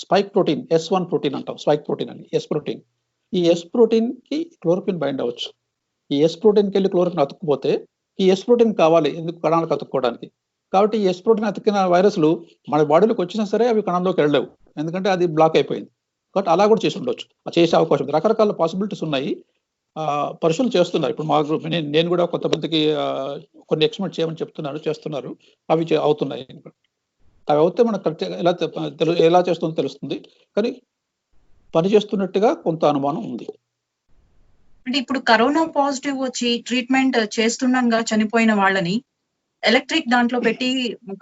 స్పైక్ ప్రోటీన్ S1 ప్రోటీన్ అంటాం, స్పైక్ ప్రోటీన్ అని, S ప్రోటీన్. ఈ S ప్రోటీన్ కి క్లోరోక్విన్ బైండ్ అవ్వచ్చు. ఈ S ప్రోటీన్కి వెళ్ళి క్లోరోక్విన్ అతుక్కుపోతే ఈ S ప్రోటీన్ కావాలి ఎందుకు, కణాలకు అతుక్కోవడానికి. కాబట్టి ఈ S ప్రోటీన్ అతికిన వైరస్లు మన బాడీలోకి వచ్చినా సరే అవి కణంలోకి వెళ్ళలేవు, ఎందుకంటే అది బ్లాక్ అయిపోయింది. కాబట్టి అలా కూడా చేసి ఉండొచ్చు, చేసే అవకాశం ఉంది. రకరకాల పాసిబిలిటీస్ ఉన్నాయి, పరిశోధనలు చేస్తున్నారు. ఇప్పుడు మా గ్రూప్ నేను కూడా కొంతమందికి కొన్ని ఎక్స్పెరిమెంట్ చేయమని చేస్తున్నారు, అవి అవుతున్నాయి. అవి అవుతే మనకు కరెక్ట్గా ఎలా చేస్తుందో తెలుస్తుంది, కానీ పని చేస్తున్నట్టుగా కొంత అనుమానం ఉంది. అంటే ఇప్పుడు కరోనా పాజిటివ్ వచ్చి ట్రీట్మెంట్ చేస్తుండగా చనిపోయిన వాళ్ళని ఎలక్ట్రిక్ దాంట్లో పెట్టి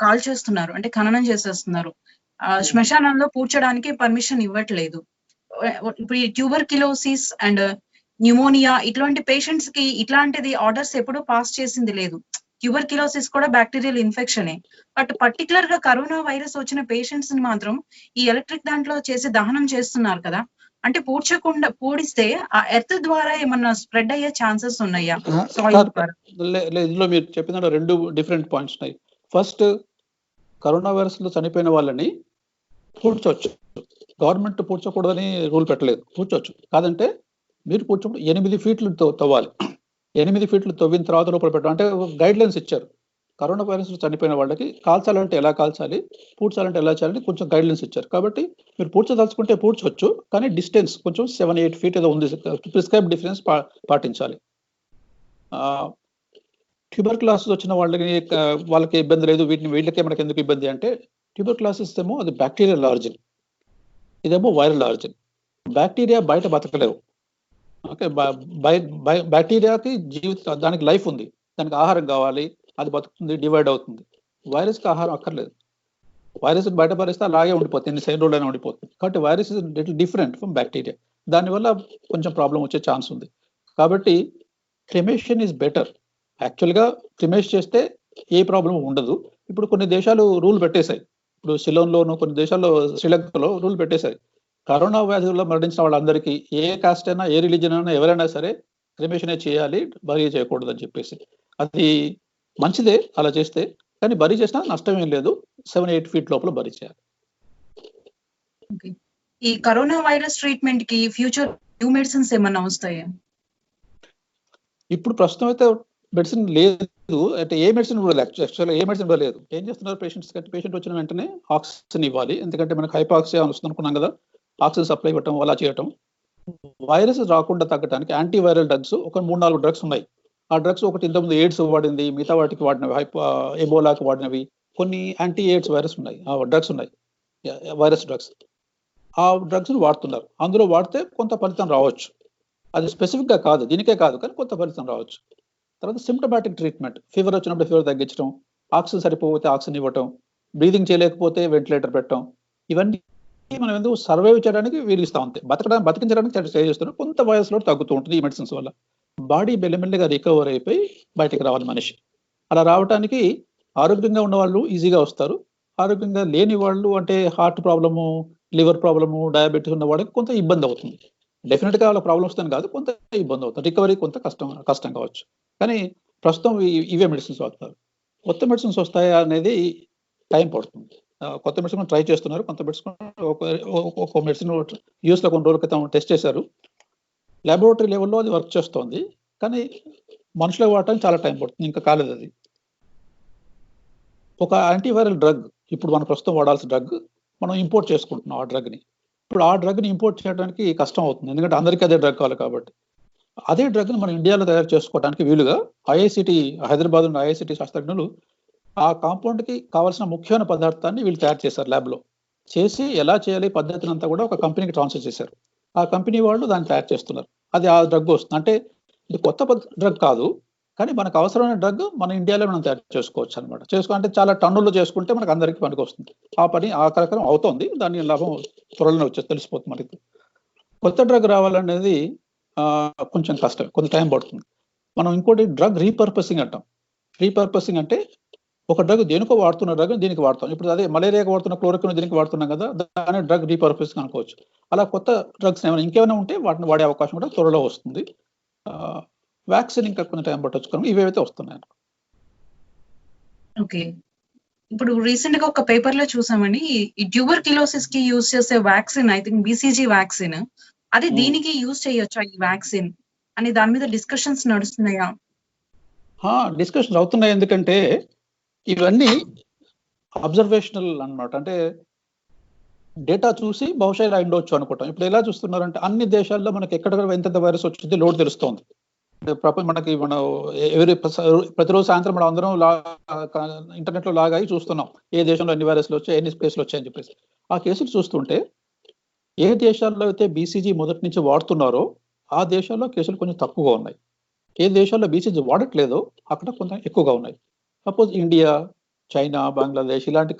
కాల్ చేస్తున్నారు, అంటే ఖననం చేసేస్తున్నారు. శ్మశానంలో పూడ్చడానికి పర్మిషన్ ఇవ్వట్లేదు. ఇప్పుడు ఈ ట్యూబర్క్యులోసిస్ అండ్ న్యూమోనియా ఇట్లాంటి పేషెంట్స్ కి ఇట్లాంటిది ఆర్డర్స్ ఎప్పుడు పాస్ చేసింది లేదు. ట్యూబర్క్యులోసిస్ కూడా బ్యాక్టీరియల్ ఇన్ఫెక్షనే, బట్ పర్టికులర్ గా కరోనా వైరస్ వచ్చిన పేషెంట్స్ ని మాత్రం ఈ ఎలక్ట్రిక్ దాంట్లో చేసి దహనం చేస్తున్నారు కదా. అంటే పూడిస్తే ఆ ఎర్త్ ద్వారా ఏమన్నా స్ప్రెడ్ అయ్యే ఛాన్సెస్ ఉన్నాయా? ఇందులో మీరు చెప్పిన 2 డిఫరెంట్ పాయింట్స్ ఉన్నాయి. ఫస్ట్, కరోనా వైరస్ లో చనిపోయిన వాళ్ళని పూడ్చవచ్చు, గవర్నమెంట్ పూడ్చకూడదని రూల్ పెట్టలేదు, పూడ్చవచ్చు. కాదంటే మీరు పూడ్చప్పుడు 8 ఫీట్లు తవ్వాలి, 8 ఫీట్లు తవ్విన తర్వాత లోపల పెట్టడం, అంటే గైడ్ లైన్స్ ఇచ్చారు. కరోనా వైరస్ చనిపోయిన వాళ్ళకి కాల్చాలంటే ఎలా కాల్చాలి, పూడ్చాలంటే ఎలా చేయాలని కొంచెం గైడ్ లైన్స్ ఇచ్చారు. కాబట్టి మీరు పూడ్చదలుచుకుంటే పూడ్చవచ్చు, కానీ డిస్టెన్స్ కొంచెం 7-8 ఫీట్ ఏదో ఉంది, ప్రిస్క్రైబ్ డిఫరెన్స్ పాటించాలి. ట్యూబర్క్యులోసిస్ వచ్చిన వాళ్ళకి ఇబ్బంది లేదు, వీళ్ళకే మనకి ఎందుకు ఇబ్బంది అంటే, ట్యూబర్క్యులోసిస్ ఏమో అది బ్యాక్టీరియల్ ఆరిజిన్, ఇదేమో వైరల్ ఆరిజిన్. బ్యాక్టీరియా బయట బతకలేవు. ఓకే, బ్యాక్టీరియాకి దానికి లైఫ్ ఉంది, దానికి ఆహారం కావాలి, అది బతుకుతుంది, డివైడ్ అవుతుంది. వైరస్కి ఆహారం అక్కర్లేదు. వైరస్ బయటపరిస్తే అలాగే ఉండిపోతుంది, ఎన్ని సెకండ్ రోజులైనా ఉండిపోతుంది. కాబట్టి virus is little different from bacteria. దానివల్ల కొంచెం ప్రాబ్లం వచ్చే ఛాన్స్ ఉంది. కాబట్టి క్రిమేషన్ ఈజ్ బెటర్. యాక్చువల్గా క్రిమేష్ చేస్తే ఏ ప్రాబ్లం ఉండదు. ఇప్పుడు కొన్ని దేశాలు రూల్ పెట్టేశాయి. ఇప్పుడు సిలోన్లోను కొన్ని దేశాల్లో, శ్రీలంకలో రూల్ పెట్టేశాయి. కరోనా వ్యాధుల్లో మరణించిన వాళ్ళందరికీ ఏ కాస్ట్ అయినా, ఏ రిలీజన్ అయినా, ఎవరైనా సరే క్రిమేషనే చేయాలి, బరీ చేయకూడదు అని చెప్పేసి. అది మంచిదే అలా చేస్తే, కానీ బరీ చేసినా నష్టం ఏం లేదు. 7-8 feet లోపల బరీ చేయాలి. ఈ కరోనా వైరస్ ట్రీట్మెంట్ కి ఫ్యూచర్ న్యూ మెడిసిన్స్ ఏమన్నా వస్తాయా? ఇప్పుడు ప్రస్తుతం అయితే మెడిసిన్ లేదు. అంటే ఏ మెడిసిన్ కూడా లేదు. యాక్చువల్గా ఏ మెడిసిన్ కూడా లేదు. ఏం చేస్తున్నారు పేషెంట్స్ కంటే, పేషెంట్ వచ్చిన వెంటనే ఆక్సిజన్ ఇవ్వాలి. ఎందుకంటే మనకు హైపాక్సియా వస్తుంది అనుకున్నాం కదా, ఆక్సిజన్ సప్లై ఇవ్వటం, అలా చేయటం. వైరస్ రాకుండా తగ్గడానికి యాంటీవైరల్ డ్రగ్స్ ఒక 3-4 డ్రగ్స్ ఉన్నాయి. ఆ డ్రగ్స్ ఒకటి ఇంతకుముందు ఎయిడ్స్ వాడింది, మిగతా వాటికి వాడినవి, ఎబోలాకి వాడినవి, కొన్ని యాంటీ ఎయిడ్స్ వైరస్ ఉన్నాయి, ఆ డ్రగ్స్ ఉన్నాయి, వైరస్ డ్రగ్స్. ఆ డ్రగ్స్ వాడుతున్నారు. అందులో వాడితే కొంత ఫలితం రావచ్చు. అది స్పెసిఫిక్ గా కాదు, దీనికే కాదు, కానీ కొంత ఫలితం రావచ్చు. తర్వాత సిమ్టమాటిక్ ట్రీట్మెంట్, ఫీవర్ వచ్చినప్పుడు ఫీవర్ తగ్గించడం, ఆక్సిజన్ సరిపోతే ఆక్సిజన్ ఇవ్వటం, బ్రీదింగ్ చేయలేకపోతే వెంటిలేటర్ పెట్టడం, ఇవన్నీ మనం ఎందుకు సర్వైవ్ చేయడానికి వీలుస్తాం అంతే. బతికించడానికి ట్రై చేస్తున్నారు. కొంత వయసులో తగ్గుతూ ఉంటుంది ఈ మెడిసిన్స్ వల్ల. బాడీ మెల్లమెల్లగా రికవర్ అయిపోయి బయటికి రావాలి మనిషి. అలా రావడానికి ఆరోగ్యంగా ఉన్న వాళ్ళు ఈజీగా వస్తారు. ఆరోగ్యంగా లేని వాళ్ళు, అంటే heart problem, liver problem, diabetes ఉన్న వాళ్ళకి కొంత ఇబ్బంది అవుతుంది. డెఫినెట్గా వాళ్ళ ప్రాబ్లమ్ వస్తుంది కాదు, కొంత ఇబ్బంది అవుతుంది. రికవరీ కొంత కష్టం కావచ్చు. కానీ ప్రస్తుతం ఇవే మెడిసిన్స్ వాడుతున్నారు. కొత్త మెడిసిన్స్ వస్తాయా అనేది టైం పడుతుంది. కొత్త మెడిసిన్ ట్రై చేస్తున్నారు. కొంత మెడిసిన్, ఒక మెడిసిన్ యూఎస్లో కొన్ని రోజుల క్రితం టెస్ట్ చేశారు. లాబొరేటరీ లెవెల్లో అది వర్క్ చేస్తోంది, కానీ మనుషులకు వాడటానికి చాలా టైం పడుతుంది, ఇంకా కాలేదు అది. ఒక యాంటీవైరల్ డ్రగ్, ఇప్పుడు మనం ప్రస్తుతం వాడాల్సిన డ్రగ్ మనం ఇంపోర్ట్ చేసుకుంటున్నాం. ఆ డ్రగ్ని ఇప్పుడు ఆ డ్రగ్ని ఇంపోర్ట్ చేయడానికి కష్టం అవుతుంది, ఎందుకంటే అందరికీ అదే డ్రగ్ కావాలి కాబట్టి. అదే డ్రగ్ని మనం ఇండియాలో తయారు చేసుకోవడానికి వీలుగా ఐఐసిటి, హైదరాబాద్ ఉన్న ఐఐసిటి శాస్త్రజ్ఞులు ఆ కాంపౌండ్కి కావాల్సిన ముఖ్యమైన పదార్థాన్ని వీళ్ళు తయారు చేశారు ల్యాబ్లో. చేసి ఎలా చేయాలి పద్ధతిని అంతా కూడా ఒక కంపెనీకి ట్రాన్స్ఫర్ చేశారు. ఆ కంపెనీ వాళ్ళు దాన్ని తయారు చేస్తున్నారు. అది ఆ డ్రగ్ వస్తుంది. అంటే ఇది కొత్త డ్రగ్ కాదు, కానీ మనకు అవసరమైన డ్రగ్ మన ఇండియాలో మనం తయారు చేసుకోవచ్చు అనమాట. అంటే చాలా టన్నుల్లో చేసుకుంటే మనకు అందరికీ పనికి వస్తుంది. ఆ పని ఆ కార్యక్రమం అవుతోంది. దాని లాభం త్వరలోనే వచ్చేసి తెలిసిపోతుంది మనకి. కొత్త డ్రగ్ రావాలనేది కొంచెం కష్టం, కొంత టైం పడుతుంది. మనం ఇంకోటి డ్రగ్ రీపర్పసింగ్ అంటాం. రీపర్పసింగ్ అంటే ఒక డ్రగ్ దేనికో వాడుతున్న డ్రగ్ దీనికి వాడతాం. ఇప్పుడు అదే మలేరియాకి వాడుతున్న క్లోరోక్విన్ దీనికి వాడుతున్నాం కదా, దాని డ్రగ్ రీపర్పసింగ్ అనుకోవచ్చు. అలా కొత్త డ్రగ్స్ ఏమైనా ఇంకేమైనా ఉంటే వాటిని వాడే అవకాశం కూడా త్వరలో వస్తుంది. వ్యాక్సిన్ ఇంకా కొంచెం టైం పట్టొచ్చు, కానీ ఇవేవైతే వస్తున్నాయి. ఓకే, ఇప్పుడు రీసెంట్ గా ఒక పేపర్ లో చూసామని, ఈ ట్యూబర్క్యులోసిస్ కి యూజ్ చేసే vaccine, I think BCG vaccine, అది దీనికి యూజ్ చేయొచ్చా ఈ వ్యాక్సిన్ అని దాని మీద డిస్కషన్స్ నడుస్తున్నాయా? డిస్కషన్స్ అవుతున్నాయి. ఎందుకంటే ఇవన్నీ అబ్జర్వేషనల్ అన్నమాట. అంటే డేటా చూసి బహుశా ఇలా ఉండొచ్చు అనుకుంటాం. ఇప్పుడు ఎలా చూస్తున్నారంటే అన్ని దేశాల్లో మనకి ఎక్కడ ఎంతెంత వైరస్ వచ్చింది లోడ్ తెలుస్తోంది. మనకి ప్రతిరోజు సాయంత్రం మనం అందరం ఇంటర్నెట్ లో లాగా చూస్తున్నాం ఏ దేశంలో ఎన్ని వైరస్లు వచ్చాయి, ఎన్ని కేసులు వచ్చాయని చెప్పేసి. ఆ కేసులు చూస్తుంటే ఏ దేశాల్లో అయితే BCG మొదటి నుంచి వాడుతున్నారో ఆ దేశాల్లో కేసులు కొంచెం తక్కువగా ఉన్నాయి. ఏ దేశాల్లో BCG వాడట్లేదో అక్కడ కొంచెం ఎక్కువగా ఉన్నాయి. సపోజ్ ఇండియా, చైనా, బంగ్లాదేశ్ ఇలాంటి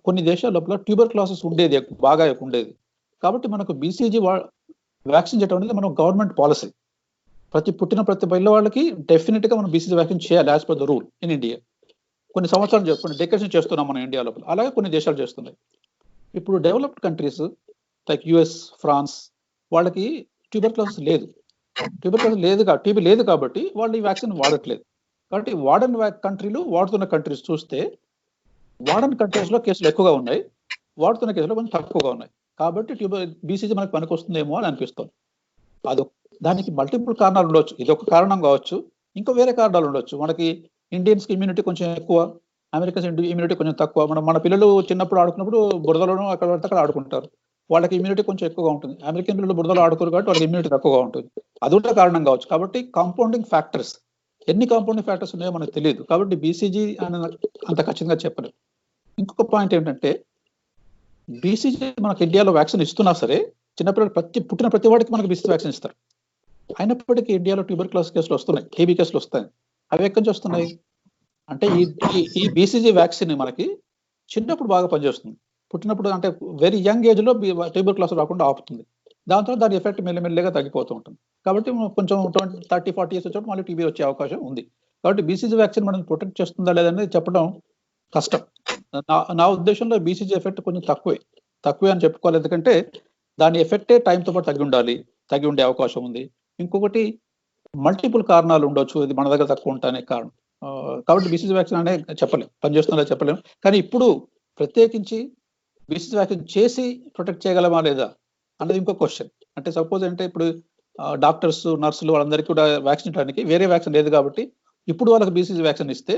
కొన్ని దేశాల లోపల ట్యూబర్క్యులోసిస్ ఉండేది, బాగా ఉండేది. కాబట్టి మనకు BCG వ్యాక్సిన్ చేయడం అనేది మనం గవర్నమెంట్ పాలసీ. పుట్టిన ప్రతి పిల్లవాళ్ళకి డెఫినెట్ గా మనం BCG వ్యాక్సిన్ చేయాలి as per the rule in India. కొన్ని సంవత్సరాలు కొన్ని డెకేడ్స్ చేస్తున్నాం మనం ఇండియా లోపల, అలాగే కొన్ని దేశాలు చేస్తున్నాయి. ఇప్పుడు developed countries like US, France, వాళ్ళకి ట్యూబర్క్యులోసిస్ లేదు. టీబీ లేదు కాబట్టి వాళ్ళు ఈ వ్యాక్సిన్ వాడట్లేదు. కాబట్టి వాడని కంట్రీలు, వాడుతున్న కంట్రీస్ చూస్తే వాడని కంట్రీస్ లో కేసులు ఎక్కువగా ఉన్నాయి, వాడుతున్న కేసులు కొంచెం తక్కువగా ఉన్నాయి. కాబట్టి BCG మనకు పనికి వస్తుందేమో అని అనిపిస్తుంది. దానికి మల్టిపుల్ కారణాలు ఉండొచ్చు. ఇది ఒక కారణం కావచ్చు, ఇంకా వేరే కారణాలు ఉండొచ్చు. మనకి ఇండియన్స్ కి ఇమ్యూనిటీ కొంచెం ఎక్కువ, అమెరికన్స్ ఇమ్యూనిటీ కొంచెం తక్కువ. మన పిల్లలు చిన్నప్పుడు ఆడుకున్నప్పుడు బురదలోనూ అక్కడ ఆడుకుంటారు, వాళ్ళకి ఇమ్యూనిటీ కొంచెం ఎక్కువగా ఉంటుంది. అమెరికన్ పిల్లలు బురదలో ఆడుకోరు కాబట్టి వాళ్ళకి ఇమ్యూనిటీ తక్కువగా ఉంటుంది. అది కూడా కారణం కావచ్చు. కాబట్టి కాంపౌండింగ్ ఫ్యాక్టర్స్, ఎన్ని కాంపౌండింగ్ ఫ్యాక్టర్స్ ఉన్నాయో మనకు తెలియదు. కాబట్టి BCG అని అంత ఖచ్చితంగా చెప్పలేదు. ఇంకొక పాయింట్ ఏంటంటే BCG మనకు ఇండియాలో వ్యాక్సిన్ ఇస్తున్నా సరే చిన్నపిల్లలు పుట్టిన ప్రతి వాడికి మనకు BCG వ్యాక్సిన్ ఇస్తారు. అయినప్పటికీ ఇండియాలో ట్యూబర్క్యులోసిస్ కేసులు వస్తున్నాయి, టీబీ కేసులు వస్తాయి. అవి ఎక్కడి నుంచి వస్తున్నాయి అంటే ఈ BCG వ్యాక్సిన్ మనకి చిన్నప్పుడు బాగా పనిచేస్తుంది. పుట్టినప్పుడు అంటే వెరీ యంగ్ ఏజ్‌లో ట్యూబర్క్యులోసిస్ రాకుండా ఆపుతుంది. దాంతో దాని ఎఫెక్ట్ మెల్లిమెల్లిగా తగ్గిపోతూ ఉంటుంది. కాబట్టి కొంచెం 30, 40 ఇయర్స్ వచ్చేటప్పుడు మళ్ళీ టీబీ వచ్చే అవకాశం ఉంది. కాబట్టి బీసీజీ వ్యాక్సిన్ మనల్ని ప్రొటెక్ట్ చేస్తుందా లేదనేది చెప్పడం కష్టం. నా ఉద్దేశంలో బీసీజీ ఎఫెక్ట్ కొంచెం తక్కువే అని చెప్పుకోవాలి. ఎందుకంటే దాని ఎఫెక్టే టైంతో పాటు తగ్గి ఉండే అవకాశం ఉంది. ఇంకొకటి మల్టిపుల్ కారణాలు ఉండొచ్చు. ఇది మన దగ్గర తక్కువ ఉంటానే కారణం. కాబట్టి బీసీజీ వ్యాక్సిన్ అనే చెప్పలేం. పనిచేస్తుందో చెప్పలేం. కానీ ఇప్పుడు ప్రత్యేకించి బీసీజీ వ్యాక్సిన్ చేసి ప్రొటెక్ట్ చేయగలమా లేదా అన్నది ఇంకో క్వశ్చన్. అంటే సపోజ్ అంటే ఇప్పుడు డాక్టర్స్, నర్సులు వాళ్ళందరికీ కూడా వ్యాక్సిన్ ఇవ్వడానికి వేరే వ్యాక్సిన్ లేదు కాబట్టి ఇప్పుడు వాళ్ళకి బీసీజీ వ్యాక్సిన్ ఇస్తే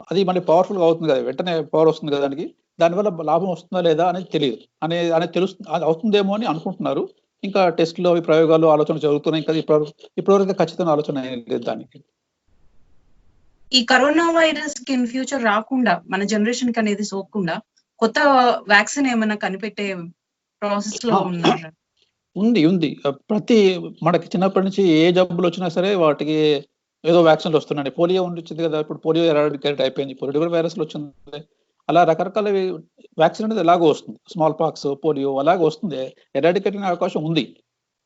అది మళ్ళీ పవర్ఫుల్‌గా అవుతుంది కదా! వెంటనే పవర్ వస్తుంది కదా దానికి. దానివల్ల లాభం వస్తుందా లేదా అనేది తెలియదు. అనేది తెలుస్తుంది. అది అవుతుందేమో అని అనుకుంటున్నారు. ఇంకా టెస్ట్‌లు అవి ప్రయోగాలు ఆలోచనలు జరుగుతున్నాయి. ఇంకా ఇప్పటివరకు ఖచ్చితమైన ఆలోచన ఏం లేదు దానికి. ఈ కరోనా వైరస్ కి ఇన్ ఫ్యూచర్ రాకుండా మన జనరేషన్ కి అనేది సోకకుండా కొత్త వ్యాక్సిన్ ఏమైనా కనిపెట్టే ప్రాసెస్ లో ఉన్నారు? ఉంది. ప్రతి మనకి చిన్నప్పటి నుంచి ఏ జబ్బులు వచ్చినా సరే వాటికి ఏదో వ్యాక్సిన్‌లు వస్తున్నాయి. పోలియో వచ్చింది కదా! ఇప్పుడు పోలియో ఎరాడికేట్ అయిపోయింది. పోలియో కూడా వైరస్‌లు వచ్చింది. అలా రకరకాల వ్యాక్సిన్ అనేది ఎలాగో వస్తుంది. స్మాల్ పాక్స్, పోలియో అలాగే వస్తుంది. ఎరాడికేట్ అయ్యే అవకాశం ఉంది.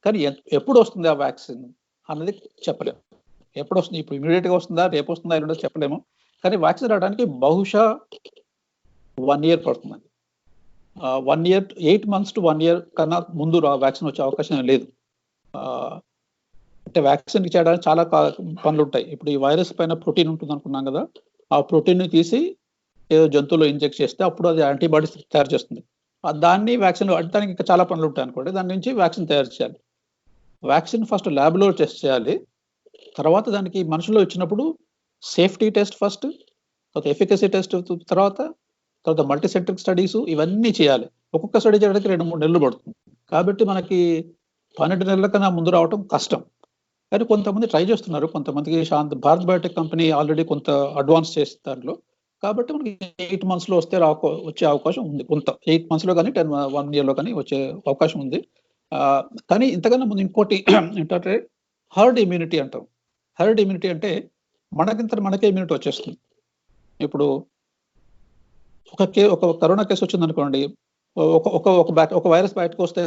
కానీ ఎప్పుడు వస్తుంది ఆ వ్యాక్సిన్ అన్నది చెప్పలేము. ఎప్పుడు వస్తుంది? ఇప్పుడు ఇమ్మీడియేట్‌గా వస్తుందా? రేపు వస్తుందా? ఎల్లుండో చెప్పలేము. కానీ వ్యాక్సిన్ రావడానికి బహుశా 1 ఇయర్ పడుతుందండి. 1 ఇయర్ 8 మంత్స్ టు 1 ఇయర్ కన్నా ముందు వ్యాక్సిన్ వచ్చే అవకాశం లేదు. అంటే వ్యాక్సిన్ చేయడానికి చాలా పనులుంటాయి. ఇప్పుడు ఈ వైరస్ పైన ప్రోటీన్ ఉంటుంది అనుకున్నాం కదా! ఆ ప్రోటీన్‌ని తీసి ఏదో జంతువులో ఇంజెక్ట్ చేస్తే అప్పుడు అది యాంటీబాడీస్ తయారు చేస్తుంది. దాన్ని వ్యాక్సిన్ వాడటానికి ఇంకా చాలా పనులు ఉంటాయి అనుకోండి. దాని నుంచి వ్యాక్సిన్ తయారు చేయాలి. వ్యాక్సిన్ ఫస్ట్ ల్యాబ్‌లో టెస్ట్ చేయాలి. తర్వాత దానికి మనుషుల్లో ఇచ్చినప్పుడు సేఫ్టీ టెస్ట్ ఫస్ట్, తర్వాత ఎఫికసీ టెస్ట్ తర్వాత మల్టీ సెంట్రిక్ స్టడీస్ ఇవన్నీ చేయాలి. ఒక్కొక్క స్టడీ చేయడానికి 2-3 నెలలు పడుతుంది. కాబట్టి మనకి 12 నెలల కన్నా ముందు రావటం కష్టం. కానీ కొంతమంది ట్రై చేస్తున్నారు. కొంతమందికి భారత్ బయోటెక్ కంపెనీ ఆల్రెడీ కొంత అడ్వాన్స్ చేసింది దాంట్లో. కాబట్టి మనకి 8 మంత్స్‌లో వచ్చే అవకాశం ఉంది. కొంత 8 మంత్స్‌లో కానీ 1 ఇయర్‌లో కానీ వచ్చే అవకాశం ఉంది. కానీ ఇంతకన్నా ముందు ఇంకోటి ఏంటంటే హర్డ్ ఇమ్యూనిటీ అంటాం. హర్డ్ ఇమ్యూనిటీ అంటే మనకే ఇమ్యూనిటీ వచ్చేస్తుంది. ఇప్పుడు ఒక కరోనా కేసు వచ్చిందనుకోండి. ఒక వైరస్ బయటకు వస్తే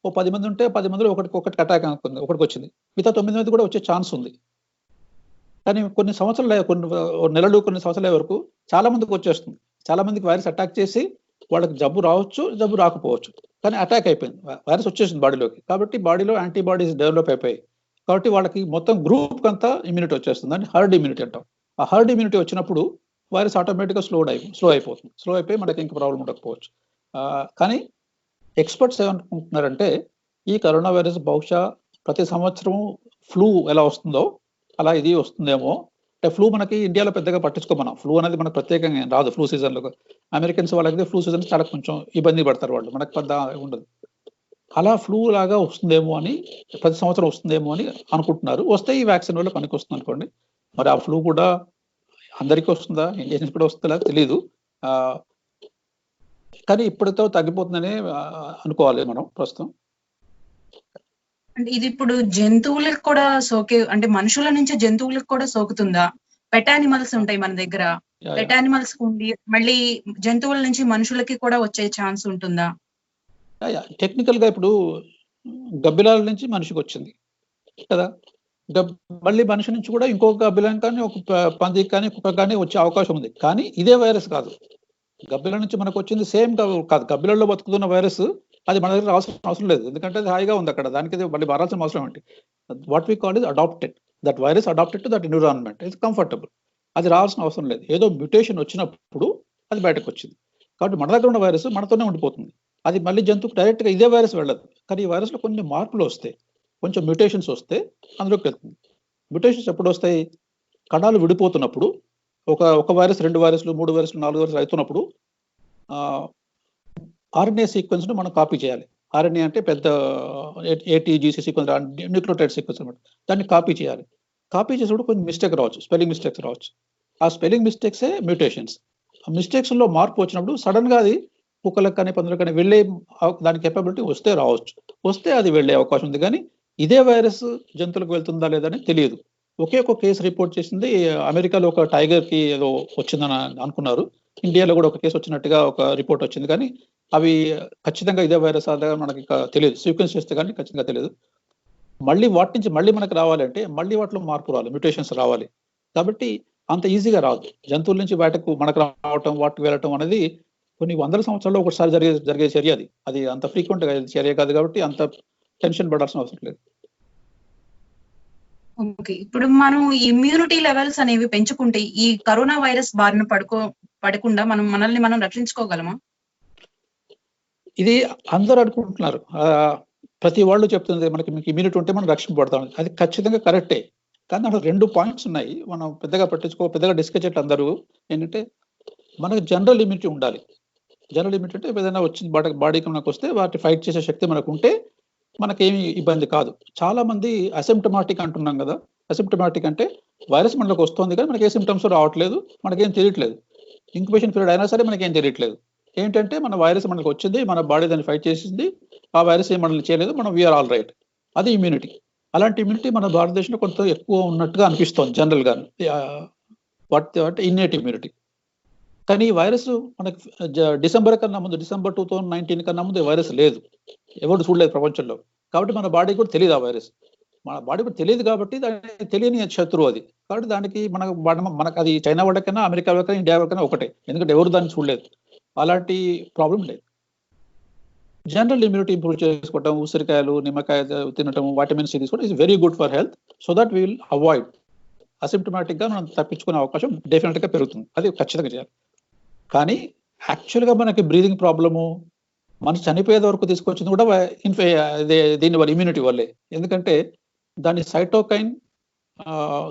10 మంది ఉంటే 10 మందిలో ఒకటికి అటాక్ అనుకుంది. ఒకటికొచ్చింది. మిగతా 9 మంది కూడా వచ్చే ఛాన్స్ ఉంది. కానీ కొన్ని నెలలు, కొన్ని సంవత్సరాల వరకు చాలా మందికి వచ్చేస్తుంది. చాలా మందికి వైరస్ అటాక్ చేసి వాళ్ళకి జబ్బు రావచ్చు, జబ్బు రాకపోవచ్చు. కానీ అటాక్ అయిపోయింది. వైరస్ వచ్చేసింది బాడీలోకి. కాబట్టి బాడీలో యాంటీబాడీస్ డెవలప్ అయిపోయాయి. కాబట్టి వాళ్ళకి మొత్తం గ్రూప్‌కంతా ఇమ్యూనిటీ వచ్చేస్తుంది. దాన్ని హర్డ్ ఇమ్యూనిటీ అంటాం. ఆ హర్డ్ ఇమ్యూనిటీ వచ్చినప్పుడు వైరస్ ఆటోమేటిక్‌గా స్లో అయిపోతుంది. స్లో అయిపోయి మనకి ఇంకా ప్రాబ్లమ్ ఉండకపోవచ్చు. కానీ ఎక్స్‌పర్ట్స్ ఏమనుకుంటున్నారంటే ఈ కరోనా వైరస్ బహుశా ప్రతి సంవత్సరం ఫ్లూ ఎలా వస్తుందో అలా ఇది వస్తుందేమో. అంటే ఫ్లూ మనకి ఇండియాలో పెద్దగా పట్టించుకోం మనం. ఫ్లూ అనేది మనకు ప్రత్యేకంగా రాదు ఫ్లూ సీజన్‌లో. అమెరికన్స్ వాళ్ళకి ఫ్లూ సీజన్ చాలా కొంచెం ఇబ్బంది పడతారు వాళ్ళు. మనకు పెద్ద ఉండదు. అలా ఫ్లూ లాగా వస్తుందేమో అని ప్రతి సంవత్సరం వస్తుందేమో అని అనుకుంటున్నారు. వస్తే ఈ వ్యాక్సిన్ వల్ల పనికొస్తుంది అనుకోండి. మరి ఆ ఫ్లూ కూడా అందరికీ వస్తుందా? ఇండియన్స్ కూడా వస్తుందా తెలీదు. కానీ ఇప్పటితో తగ్గిపోతుందనే అనుకోవాలి మనం ప్రస్తుతం. అంటే ఇది ఇప్పుడు జంతువులకు కూడా అంటే మనుషుల నుంచి జంతువులకు కూడా సోకుతుందా? పెట్ యానిమల్స్ ఉంటాయి మన దగ్గర. పెట్ యానిమల్స్ ఉండి మళ్ళీ జంతువుల నుంచి మనుషులకి కూడా వచ్చే ఛాన్స్ ఉంటుందా? టెక్నికల్‌గా ఇప్పుడు గబ్బిలాల నుంచి మనిషికి వచ్చింది కదా! మళ్ళీ మనిషి నుంచి కూడా ఇంకొక గబ్బిలం కానీ, ఒక పందికి కానీ, కుక్కకి కానీ వచ్చే అవకాశం ఉంది. కానీ ఇదే వైరస్ కాదు. గబ్బిలం నుంచి మనకు వచ్చింది సేమ్ కాదు. గబ్బిలాల్లో బతుకుతున్న వైరస్ అది మన దగ్గర రావాల్సిన అవసరం లేదు. ఎందుకంటే అది హాయిగా ఉంది అక్కడ. దానికి మళ్ళీ మారాల్సిన అవసరం ఏంటి? What we call is adapted. That virus adapted to that environment. It's comfortable. అది రావాల్సిన అవసరం లేదు. ఏదో మ్యుటేషన్ వచ్చినప్పుడు అది బయటకు వచ్చింది. కాబట్టి మన దగ్గర ఉన్న వైరస్ మనతోనే ఉండిపోతుంది. అది మళ్ళీ జంతువుకు డైరెక్ట్‌గా ఇదే వైరస్ వెళ్ళదు. కానీ ఈ వైరస్‌లో కొన్ని మార్పులు వస్తాయి. కొంచెం మ్యుటేషన్స్ వస్తే అందులోకి వెళ్తుంది. మ్యుటేషన్స్ ఎప్పుడు వస్తాయి? కణాలు విడిపోతున్నప్పుడు ఒక వైరస్, 2 వైరస్లు, 3 వైరస్లు, 4 వైరస్లు అవుతున్నప్పుడు ఆర్ఎన్ఏ సీక్వెన్స్‌ను మనం కాపీ చేయాలి. ఆర్ఎన్ఏ అంటే పెద్ద ఏటీజీసీ సీక్వెన్స్, న్యూక్లియోటైడ్ సీక్వెన్స్ అన్నమాట. దాన్ని కాపీ చేయాలి. కాపీ చేసినప్పుడు కొన్ని మిస్టేక్ రావచ్చు. స్పెల్లింగ్ మిస్టేక్స్ రావచ్చు. ఆ స్పెల్లింగ్ మిస్టేక్సే మ్యుటేషన్స్. ఆ మిస్టేక్స్‌లో మార్పు వచ్చినప్పుడు సడెన్‌గా అది కుక్కలకు కానీ, పందులకు కానీ వెళ్ళే దాని కేపబిలిటీ వస్తే రావచ్చు. వస్తే అది వెళ్ళే అవకాశం ఉంది. కానీ ఇదే వైరస్ జంతువులకు వెళ్తుందా లేదా అని తెలియదు. ఒకే ఒక కేసు రిపోర్ట్ చేసింది అమెరికాలో ఒక టైగర్‌కి ఏదో వచ్చిందని అనుకున్నారు. ఇండియాలో కూడా ఒక కేసు వచ్చినట్టుగా ఒక రిపోర్ట్ వచ్చింది, కానీ అవి ఖచ్చితంగా ఇదే వైరస్ అదే మనకి తెలియదు, సీక్వెన్స్ చేస్తే కానీ ఖచ్చితంగా తెలియదు. మళ్ళీ వాటి నుంచి మళ్ళీ మనకు రావాలంటే మళ్ళీ వాటిలో మార్పు రావాలి, మ్యూటేషన్స్ రావాలి. కాబట్టి అంత ఈజీగా రాదు. జంతువుల నుంచి బయటకు మనకు రావటం, వాటికి వెళ్ళటం అనేది కొన్ని వందల సంవత్సరాల్లో ఒకసారి జరిగే చర్య. అది అంత ఫ్రీక్వెంట్ గా చర్య కాదు, కాబట్టి అంత టెన్షన్ పడాల్సిన అవసరం లేదు. ఓకే, ఇప్పుడు మనం ఇమ్యూనిటీ లెవెల్స్ అనేవి పెంచుకుంటే ఈ కరోనా వైరస్ బారిన పడకుండా మనల్ని మనం రక్షించుకోగలమా? ఇది అందరూ అనుకుంటున్నారు, ప్రతి వాళ్ళు చెప్తుంది మనకి మీకు ఇమ్యూనిటీ ఉంటే మనం రక్షణ పడతాం. అది ఖచ్చితంగా కరెక్టే, కానీ దాంట్లో 2 పాయింట్స్ ఉన్నాయి. మనం పెద్దగా డిస్కస్ చేయట్లేదు. అందరూ ఏంటంటే మనకు జనరల్ ఇమ్యూనిటీ ఉండాలి. జనరల్ ఇమ్యూనిటీ అంటే ఏదైనా వచ్చింది బాడీకి మనకు వస్తే వాటి ఫైట్ చేసే శక్తి మనకు ఉంటే మనకేమి ఇబ్బంది కాదు. చాలా మంది అసిమ్టమాటిక్ అంటున్నాం కదా. అసిమ్టమాటిక్ అంటే వైరస్ మనలోకి వస్తుంది కానీ మనకి ఏ సిమ్టమ్స్ రావట్లేదు, మనకేం తెలియట్లేదు. ఇంక్యుబేషన్ పీరియడ్ అయినా సరే మనకేం తెలియట్లేదు. ఏంటంటే మన వైరస్ మనకు వచ్చింది, మన బాడీ దాన్ని ఫైట్ చేసింది, ఆ వైరస్ ఏం మనల్ని చేయలేదు, మనం వీఆర్ ఆల్ రైట్. అది ఇమ్యూనిటీ. అలాంటి ఇమ్యూనిటీ మన భారతదేశంలో కొంత ఎక్కువ ఉన్నట్టుగా అనిపిస్తోంది జనరల్ గా, వాట్ ఇన్నేట్ ఇమ్యూనిటీ. కానీ ఈ వైరస్ మనకి డిసెంబర్ 2019 కన్నా ముందు వైరస్ లేదు, ఎవరు చూడలేదు ప్రపంచంలో. కాబట్టి మన బాడీ కూడా తెలియదు ఆ వైరస్. మన బాడీ కూడా తెలియదు కాబట్టి దానికి తెలియని శత్రువు అది. కాబట్టి దానికి మనకు అది చైనా వాళ్ళకైనా అమెరికా వాళ్ళకైనా ఇండియా వాళ్ళకైనా ఒకటే, ఎందుకంటే ఎవరు దాన్ని చూడలేదు. అలాంటి ప్రాబ్లం లేదు. జనరల్ ఇమ్యూనిటీ ఇంప్రూవ్ చేసుకోవటం, ఉసిరికాయలు, నిమ్మకాయ తినటం, వైటమిన్ సి తీసుకోవడం is very good for health. So that will avoid asymptomatic గా మనం తప్పించుకునే అవకాశం డెఫినెట్ గా పెరుగుతుంది. అది ఖచ్చితంగా చేయాలి. కానీ యాక్చువల్గా మనకి బ్రీదింగ్ ప్రాబ్లము మనసు చనిపోయేది వరకు తీసుకొచ్చింది కూడా దీని వల్ల, ఇమ్యూనిటీ వల్లే. ఎందుకంటే దాన్ని సైటోకైన్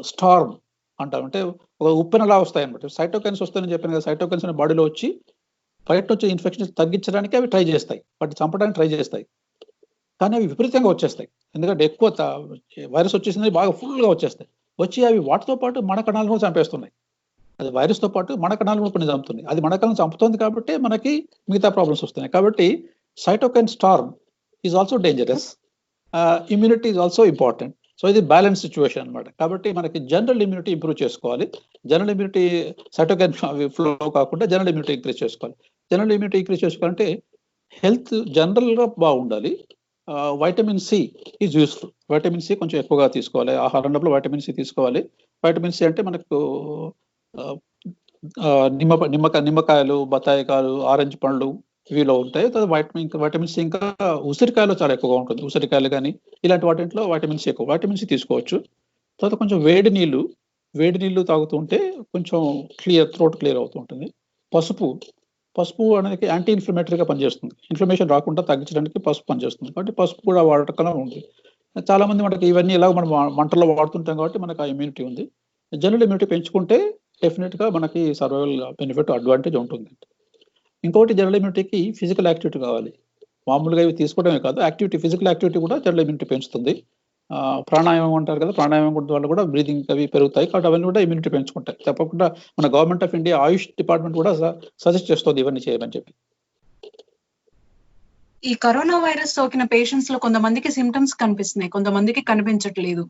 స్టార్మ్ అంటాం. అంటే ఒక ఉప్పెనలా వస్తాయి అనమాట. సైటోకైన్స్ వస్తాయని చెప్పాను కదా, సైటోకైన్స్ అనే బాడీలో వచ్చి బయట వచ్చే ఇన్ఫెక్షన్స్ తగ్గించడానికి అవి ట్రై చేస్తాయి, వాటిని చంపడానికి ట్రై చేస్తాయి. కానీ అవి విపరీతంగా వచ్చేస్తాయి. ఎందుకంటే ఎక్కువ వైరస్ వచ్చేసింది, బాగా ఫుల్గా వచ్చేస్తాయి. వచ్చి అవి వాటితో పాటు మన కణాలను కూడా చంపేస్తున్నాయి. అది వైరస్తో పాటు మన కణాలను కూడా కొన్ని చంపుతుంది. అది మన కణాలను చంపుతుంది కాబట్టి మనకి మిగతా ప్రాబ్లమ్స్ వస్తున్నాయి. కాబట్టి cytokine storm is also dangerous, immunity is also important. So ఇది బ్యాలెన్స్ సిచ్యువేషన్ అనమాట. కాబట్టి మనకి జనరల్ ఇమ్యూనిటీ ఇంప్రూవ్ చేసుకోవాలి. జనరల్ ఇమ్యూనిటీ సైటోకైన్ ఫ్లో కాకుండా జనరల్ ఇమ్యూనిటీ ఇంక్రీజ్ చేసుకోవాలి. జనరల్ ఇమ్యూనిటీ ఇంక్రీజ్ చేసుకోవాలంటే హెల్త్ జనరల్గా బాగుండాలి. Vitamin C is useful. Vitamin C కొంచెం ఎక్కువగా తీసుకోవాలి. ఆహారంలో వైటమిన్ సి తీసుకోవాలి. వైటమిన్ సి అంటే మనకు నిమ్మకాయలు, బత్తాయికాయలు, ఆరెంజ్ పండ్లు ఇవిలో ఉంటాయి. వైటమిన్ సి ఇంకా ఉసిరికాయలు చాలా ఎక్కువగా ఉంటుంది. ఉసిరికాయలు కానీ ఇలాంటి వాటిలో వైటమిన్ సి ఎక్కువ. వైటమిన్ సి తీసుకోవచ్చు. తర్వాత కొంచెం వేడి నీళ్లు తాగుతుంటే కొంచెం థ్రోట్ క్లియర్ అవుతూ ఉంటుంది. పసుపు అనేది యాంటీ ఇన్ఫ్లమేటరీగా పనిచేస్తుంది. ఇన్ఫ్లమేషన్ రాకుండా తగ్గించడానికి పసుపు పనిచేస్తుంది. కాబట్టి పసుపు కూడా వాడటం ఉంది. చాలా మంది మనకి ఇవన్నీ ఇలా మనం వంటల్లో వాడుతుంటాం కాబట్టి మనకు ఆ ఇమ్యూనిటీ ఉంది. జనరల్ ఇమ్యూనిటీ పెంచుకుంటే డెఫినెట్ గా మనకి సర్వైవల్ బెనిఫిట్, అడ్వాంటేజ్ ఉంటుంది. ఇంకోటి జనరల్ ఇమ్యూనిటీకి ఫిజికల్ యాక్టివిటీ కావాలి. మామూలుగా ఇవి తీసుకోవడమే కాదు, ఫిజికల్ యాక్టివిటీ కూడా జనరల్ ఇమ్యూనిటీ పెంచుతుంది. ప్రాణాయామం అంటారు కదా, ప్రాణాయామం వల్ల కూడా బ్రీదింగ్ అవి పెరుగుతాయి. కాబట్టి అవన్నీ కూడా ఇమ్యూనిటీ పెంచుకుంటాయి. తప్పకుండా మన government of India Ayush department కూడా సజెస్ట్ చేస్తుంది ఇవన్నీ చేయమని చెప్పి. ఈ కరోనా వైరస్ సోకిన పేషెంట్స్ లో కొంతమందికి సిమ్టమ్స్ కనిపిస్తున్నాయి, కొంతమందికి కనిపించట్లేదు.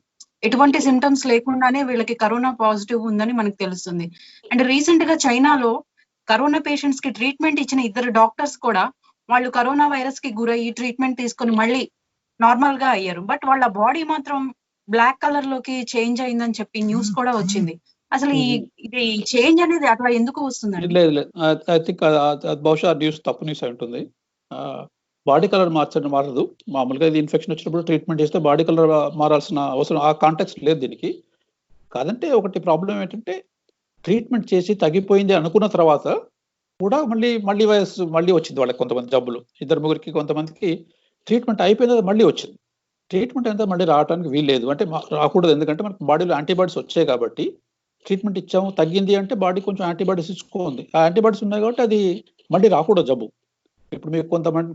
ఎటువంటి సిమ్టమ్స్ లేకుండానే వీళ్ళకి కరోనా పాజిటివ్ ఉందని మనకు తెలుస్తుంది. అండ్ రీసెంట్ గా చైనాలో కరోనా పేషెంట్స్ కి ట్రీట్మెంట్ ఇచ్చిన 2 డాక్టర్స్ కూడా వాళ్ళు కరోనా వైరస్ కి గురయ్యి ట్రీట్మెంట్ తీసుకొని మళ్ళీ నార్మల్ గా అయ్యారు. బట్ వాళ్ళ బాడీ మాత్రం బ్లాక్ కలర్ లోకి చేంజ్ అయిందని చెప్పి న్యూస్ కూడా వచ్చింది. అసలు ఇది చేంజ్ అనేది అట్లా ఎందుకు వస్తుందండి? లేదు, ఐ థింక్ బహుశా న్యూస్ తప్పు న్యూస్ అయి ఉంటుంది. బాడీ కలర్ మారదు. మామూలుగా ఇది ఇన్ఫెక్షన్ వచ్చినప్పుడు ట్రీట్మెంట్ చేస్తే బాడీ కలర్ మారాల్సిన అవసరం, ఆ కాంటాక్ట్ లేదు దీనికి. కాదంటే ఒకటి ప్రాబ్లం ఏంటంటే ట్రీట్మెంట్ చేసి తగ్గిపోయింది అనుకున్న తర్వాత కూడా మళ్ళీ వైరస్ వచ్చింది వాళ్ళకి. కొంతమంది జబ్బులు 2-3కి, కొంతమందికి ట్రీట్మెంట్ అయిపోయిన మళ్ళీ వచ్చింది. ట్రీట్మెంట్ అయితే మళ్ళీ రావడానికి వీల్లేదు, అంటే రాకూడదు. ఎందుకంటే మనకు బాడీలో యాంటీబాడీస్ వచ్చాయి కాబట్టి ట్రీట్మెంట్ ఇచ్చాము, తగ్గింది అంటే బాడీ కొంచెం యాంటీబాడీస్ ఇచ్చుకోండి. ఆ యాంటీబాడీస్ ఉన్నాయి కాబట్టి అది మళ్ళీ రాకూడదు జబ్బు. ఇప్పుడు మీకు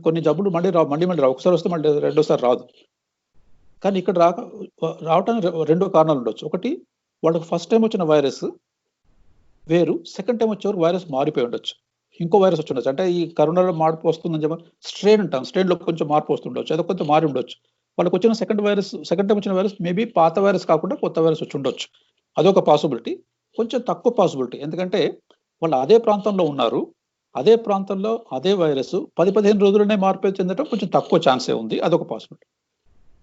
కొన్ని జబ్బులు మళ్ళీ రావు. ఒకసారి వస్తే మళ్ళీ రెండోసారి రాదు. కానీ ఇక్కడ రావడానికి 2 కారణాలు ఉండొచ్చు. ఒకటి, వాళ్ళకి ఫస్ట్ టైం వచ్చిన వైరస్ వేరు, సెకండ్ టైం వచ్చేవారు వైరస్ మారిపోయి ఉండొచ్చు, ఇంకో వైరస్ వచ్చి ఉండొచ్చు. అంటే ఈ కరోనాలో మార్పు వస్తుందని చెప్పి స్ట్రెయిన్ అంటాం, స్ట్రెయిన్లో కొంచెం మార్పు వస్తుండొచ్చు, అది కొంచెం మారి ఉండొచ్చు. వాళ్ళకి వచ్చిన సెకండ్ టైం వచ్చిన వైరస్ మేబీ పాత వైరస్ కాకుండా కొత్త వైరస్ వచ్చి ఉండొచ్చు. అదొక పాసిబిలిటీ. కొంచెం తక్కువ పాసిబిలిటీ, ఎందుకంటే వాళ్ళు అదే ప్రాంతంలో ఉన్నారు, అదే ప్రాంతంలో అదే వైరస్ 10-15 రోజుల్లోనే మార్పు చెందడం కొంచెం తక్కువ ఛాన్సే ఉంది. అదొక పాసిబిలిటీ.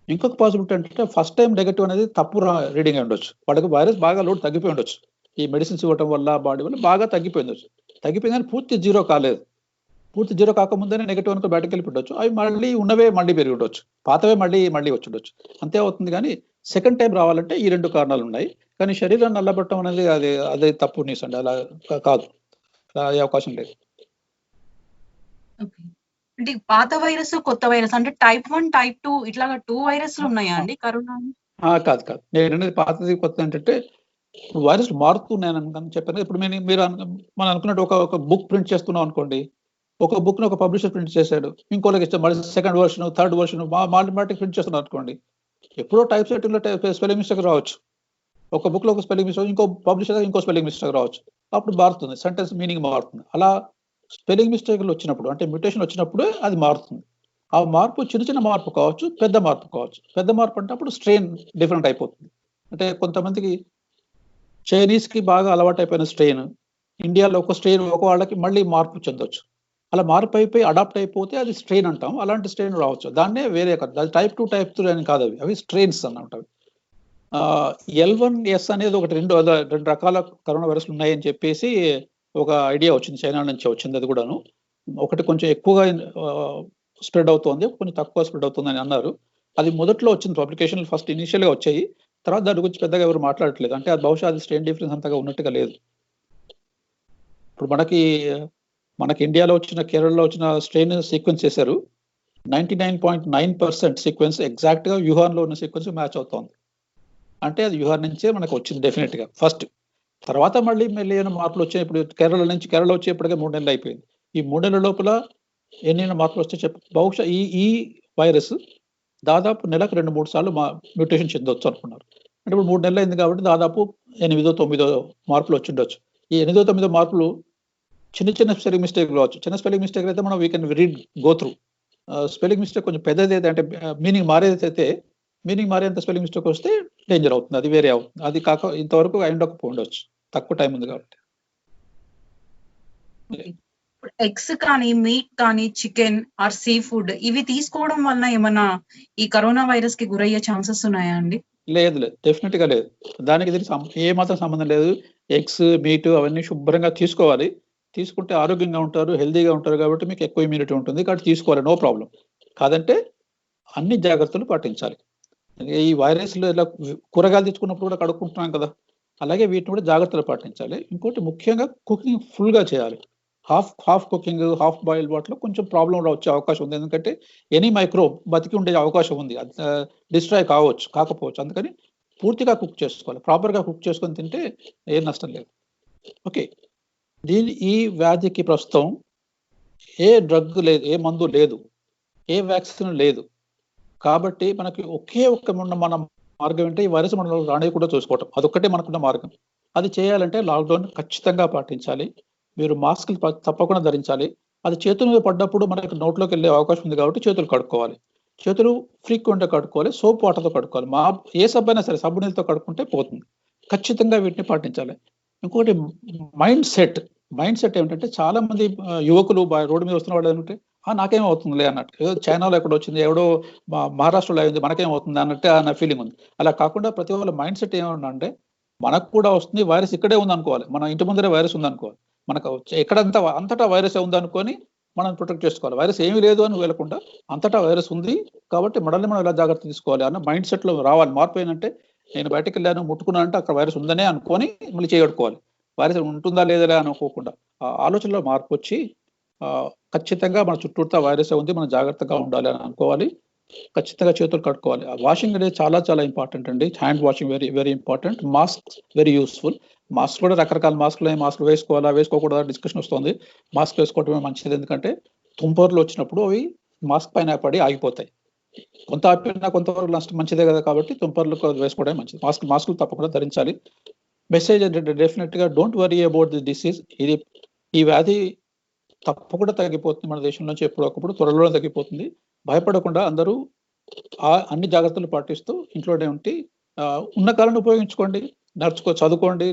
ఇంకొక పాసిబిలిటీ ఏంటంటే ఫస్ట్ టైం నెగెటివ్ అనేది తప్పు రీడింగ్ అయి ఉండొచ్చు. వాడికి వైరస్ బాగా లోడ్ తగ్గిపోయి ఉండొచ్చు. ఈ మెడిసిన్స్ ఇవ్వటం వల్ల బాడీ వల్ల బాగా తగ్గిపోయిండొచ్చు. తగ్గిపోయిందని పూర్తి జీరో కాలేదు. పూర్తి జీరో కాకముందే నెగెటివ్ అనుకో బయటకు వెళ్ళిపోవచ్చు. అవి మళ్ళీ ఉన్నవే మళ్ళీ పెరిగి ఉండొచ్చు. పాతవే మళ్ళీ వచ్చి ఉండొచ్చు. అంతే అవుతుంది కానీ సెకండ్ టైం రావాలంటే ఈ 2 కారణాలు ఉన్నాయి. కానీ శరీరాన్ని నల్లబట్టడం అనేది అదే తప్పు న్యూస్ అండి. అలా కాదు. అలా అయ్యే అవకాశం లేదు. ఓకే. అంటే పాత వైరస్, కొత్త వైరస్ అంటే టైప్ 1, టైప్ 2 ఇట్లాగా 2 వైరస్‌లు ఉన్నాయా అండి కరోనా? కాదు. నేననేది పాతది కొత్తది ఏంటంటే వైరస్‌లు మారుతున్నాయని చెప్పాను. ఇప్పుడు మీరు మనం అనుకున్నట్టు ఒక బుక్ ప్రింట్ చేస్తున్నాం అనుకోండి. ఒక బుక్‌ని ఒక పబ్లిషర్ ప్రింట్ చేశాడు. ఇంకోళ్ళకి ఇస్తే మళ్ళీ సెకండ్ వెర్షన్, థర్డ్ వెర్షన్ మాటిమాటికి ప్రింట్ చేస్తున్నారు అనుకోండి. ఎప్పుడో టైప్ సెట్టింగ్‌లో స్పెల్లింగ్ మిస్టేక్ రావచ్చు. ఒక బుక్‌లో ఒక స్పెల్లింగ్ మిస్టేక్, ఇంకో పబ్లిషర్ ఇంకో స్పెల్లింగ్ మిస్టేక్ రావచ్చు. అప్పుడు మారుతుంది. సెంటెన్స్ మీనింగ్ మారుతుంది. అలా స్పెల్లింగ్ మిస్టేక్‌లు వచ్చినప్పుడు అంటే మ్యుటేషన్ వచ్చినప్పుడే అది మారుతుంది. ఆ మార్పు చిన్న మార్పు కావచ్చు, పెద్ద మార్పు కావచ్చు. పెద్ద మార్పు అంటే అప్పుడు స్ట్రెయిన్ డిఫరెంట్ అయిపోతుంది. అంటే కొంతమందికి చైనీస్‌కి బాగా అలవాటైపోయిన స్ట్రెయిన్, ఇండియాలో ఒక స్ట్రెయిన్ ఒక వాళ్ళకి మళ్ళీ మార్పు చెందొచ్చు. అలా మార్పు అయిపోయి అడాప్ట్ అయిపోతే అది స్ట్రెయిన్ అంటాం. అలాంటి స్ట్రెయిన్ రావచ్చు. దాన్నే వేరే కాదు. టైప్ 2, టైప్ 3 అని కాదు అవి. అవి స్ట్రెయిన్స్ అన్నమాట అవి. L1S అనేది ఒకటి 2 రకాల కరోనా వైరస్‌లు ఉన్నాయని చెప్పేసి ఒక ఐడియా వచ్చింది. చైనా నుంచి వచ్చింది అది కూడాను. ఒకటి కొంచెం ఎక్కువగా స్ప్రెడ్ అవుతోంది. కొంచెం తక్కువ స్ప్రెడ్ అవుతుందని అన్నారు. అది మొదట్లో వచ్చింది పబ్లికేషన్‌లు ఫస్ట్ ఇనీషియల్‌గా వచ్చాయి. తర్వాత దాని గురించి పెద్దగా ఎవరు మాట్లాడట్లేదు. అంటే అది బహుశా అది స్ట్రెయిన్ డిఫరెన్స్ అంతగా ఉన్నట్టుగా లేదు. ఇప్పుడు మనకి ఇండియాలో వచ్చిన, కేరళలో వచ్చిన స్ట్రెయిన్ సీక్వెన్స్ చేశారు. 99.9% సీక్వెన్స్ ఎగ్జాక్ట్‌గా వుహాన్‌లో ఉన్న సీక్వెన్స్ మ్యాచ్ అవుతోంది. అంటే అది వుహాన్ నుంచే మనకు వచ్చింది డెఫినిట్‌గా ఫస్ట్. తర్వాత మళ్ళీ ఏమైనా మార్పులు వచ్చాయి. ఇప్పుడు కేరళ వచ్చేప్పటికే 3 నెలలు అయిపోయింది. ఈ 3 నెలల లోపల ఎన్నైనా మార్పులు వస్తే బహుశా ఈ వైరస్ దాదాపు నెలకు 2-3 సార్లు మ్యుటేషన్ చెందొచ్చు అనుకున్నారు. అంటే ఇప్పుడు 3 నెలలు అయింది కాబట్టి దాదాపు 8-9 మార్పులు వచ్చుండొచ్చు. ఈ 8-9 మార్పులు చిన్న స్పెల్లింగ్ మిస్టేక్‌లు రావచ్చు. చిన్న స్పెల్లింగ్ మిస్టేక్ అయితే మనం read go through. Spelling mistake కొంచెం పెద్దదైతే అంటే మీనింగ్ మారేదైతే మీనింగ్ మారేంత స్పెల్లింగ్ మిస్టేక్ వస్తే డేంజర్ అవుతుంది. అది వేరే అవుతుంది. అది కాక ఇంతవరకు ఉండొచ్చు. తక్కువ టైం ఉంది కాబట్టి. ఇప్పుడు ఎగ్స్ కానీ, మీట్ కానీ, చికెన్ ఆర్ సీ ఫుడ్ ఇవి తీసుకోవడం వలన ఏమన్నా ఈ కరోనా వైరస్‌కి గురయ్యే ఛాన్సెస్ ఉన్నాయా అండి? లేదు. డెఫినిట్‌గా లేదు. దానికి దీనికి ఏమాత్రం సంబంధం లేదు. ఎగ్స్, మీట్ అవన్నీ శుభ్రంగా తీసుకోవాలి. తీసుకుంటే ఆరోగ్యంగా ఉంటారు, హెల్తీగా ఉంటారు కాబట్టి మీకు ఎక్కువ ఇమ్యూనిటీ ఉంటుంది. కాబట్టి తీసుకోవాలి. No problem. కాదంటే అన్ని జాగ్రత్తలు పాటించాలి. ఈ వైరస్‌లు ఇలా కూరగాయలు తెచ్చుకున్నప్పుడు కూడా కడుక్కుంటున్నాం కదా! అలాగే వీటిని కూడా జాగ్రత్తలు పాటించాలి. ఇంకోటి ముఖ్యంగా కుకింగ్ ఫుల్‌గా చేయాలి. హాఫ్ కుకింగ్, హాఫ్ బాయిల్డ్ వాటిలో కొంచెం ప్రాబ్లమ్ వచ్చే అవకాశం ఉంది. ఎందుకంటే ఎనీ మైక్రోబ్ బతికి ఉండే అవకాశం ఉంది. అది డిస్ట్రాయ్ కాకపోవచ్చు. అందుకని పూర్తిగా కుక్ చేసుకోవాలి. ప్రాపర్‌గా కుక్ చేసుకొని తింటే ఏం నష్టం లేదు. ఓకే. ఈ వ్యాధికి ప్రస్తుతం ఏ డ్రగ్ లేదు, ఏ మందు లేదు, ఏ వ్యాక్సిన్ లేదు. కాబట్టి మనకి ఒకే ఒక్క మన మార్గం ఏంటి? ఈ వైరస్ మనలో రానియకుండా చూసుకోవటం. అదొక్కటే మనకున్న మార్గం. అది చేయాలంటే లాక్‌డౌన్ ఖచ్చితంగా పాటించాలి. మీరు మాస్కులు తప్పకుండా ధరించాలి. అది చేతుల మీద పడ్డప్పుడు మనకి నోట్లోకి వెళ్ళే అవకాశం ఉంది కాబట్టి చేతులు కడుక్కోవాలి. చేతులు ఫ్రీక్వెంట్‌గా కడుక్కోవాలి. సోప్ వాటర్‌తో కడుక్కోవాలి. ఏ సబ్బైనా సరే సబ్బు నీళ్ళతో కడుక్కుంటే పోతుంది. ఖచ్చితంగా వీటిని పాటించాలి. ఇంకోటి మైండ్ సెట్ ఏమిటంటే చాలా మంది యువకులు రోడ్డు మీద వస్తున్న వాళ్ళు ఏంటంటే నాకేమవుతుందిలే అన్నట్టు. ఏదో చైనాలో ఎక్కడో వచ్చింది, ఎవడో మహారాష్ట్రలో అయింది, మనకేమవుతుంది అన్నట్టే నా ఫీలింగ్ ఉంది. అలా కాకుండా ప్రతి వాళ్ళ మైండ్ సెట్ ఏమన్నా మనకు కూడా వస్తుంది, వైరస్ ఇక్కడే ఉందనుకోవాలి. మన ఇంటి ముందరే వైరస్ ఉందనుకోవాలి. మనకు అంతటా వైరస్ ఉందనుకొని మనం ప్రొటెక్ట్ చేసుకోవాలి. వైరస్ ఏమీ లేదు అని వెళ్ళకుండా అంతటా వైరస్ ఉంది కాబట్టి మనల్ని మనం ఎలా జాగ్రత్త తీసుకోవాలి అన్న మైండ్ సెట్‌లో రావాలి. మార్పు ఏంటంటే నేను బయటకెళ్ళాను, ముట్టుకున్నానంటే అక్కడ వైరస్ ఉందనే అనుకోని మళ్ళీ చేయగట్టుకోవాలి. వైరస్ ఉంటుందా లేదా అనుకోకుండా ఆ ఆలోచనలో మార్పొచ్చి ఖచ్చితంగా మన చుట్టూతా వైరసే ఉంది, మనం జాగ్రత్తగా ఉండాలి అని అనుకోవాలి. ఖచ్చితంగా చేతులు కడుక్కోవాలి. వాషింగ్ అనేది చాలా ఇంపార్టెంట్ అండి. Hand washing very important. Mask very useful. Mask కూడా రకరకాల మాస్కులు వేసుకోవాలా, వేసుకోకూడదా డిస్కషన్ వస్తుంది. మాస్క్ వేసుకోవడమే మంచిది. ఎందుకంటే తుంపర్లు వచ్చినప్పుడు అవి మాస్క్ పైన పడి ఆగిపోతాయి. కొంత ఆపినా కొంతవరకు నష్టం మంచిదే కదా! కాబట్టి తుంపర్లకు వేసుకోవడమే మంచిది. మాస్కులు తప్పకుండా ధరించాలి. మెసేజ్ ఏంటంటే డెఫినిట్‌గా don't worry about the disease. ఈ వ్యాధి తప్పకుండా తగ్గిపోతుంది మన దేశం నుంచి ఎప్పుడొకప్పుడు త్వరలోనే తగ్గిపోతుంది. భయపడకుండా అందరూ అన్ని జాగ్రత్తలు పాటిస్తూ ఇంట్లోనే ఉండి ఉన్న కాలాన్ని ఉపయోగించుకోండి. చదువుకోండి,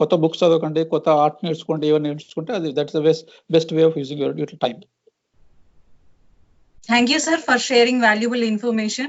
కొత్త బుక్స్ చదవకండి, కొత్త ఆర్ట్ నేర్చుకోండి, ఏమైనా నేర్చుకుంటే అది that's the best way of using your time. Thank you, sir, for sharing valuable information.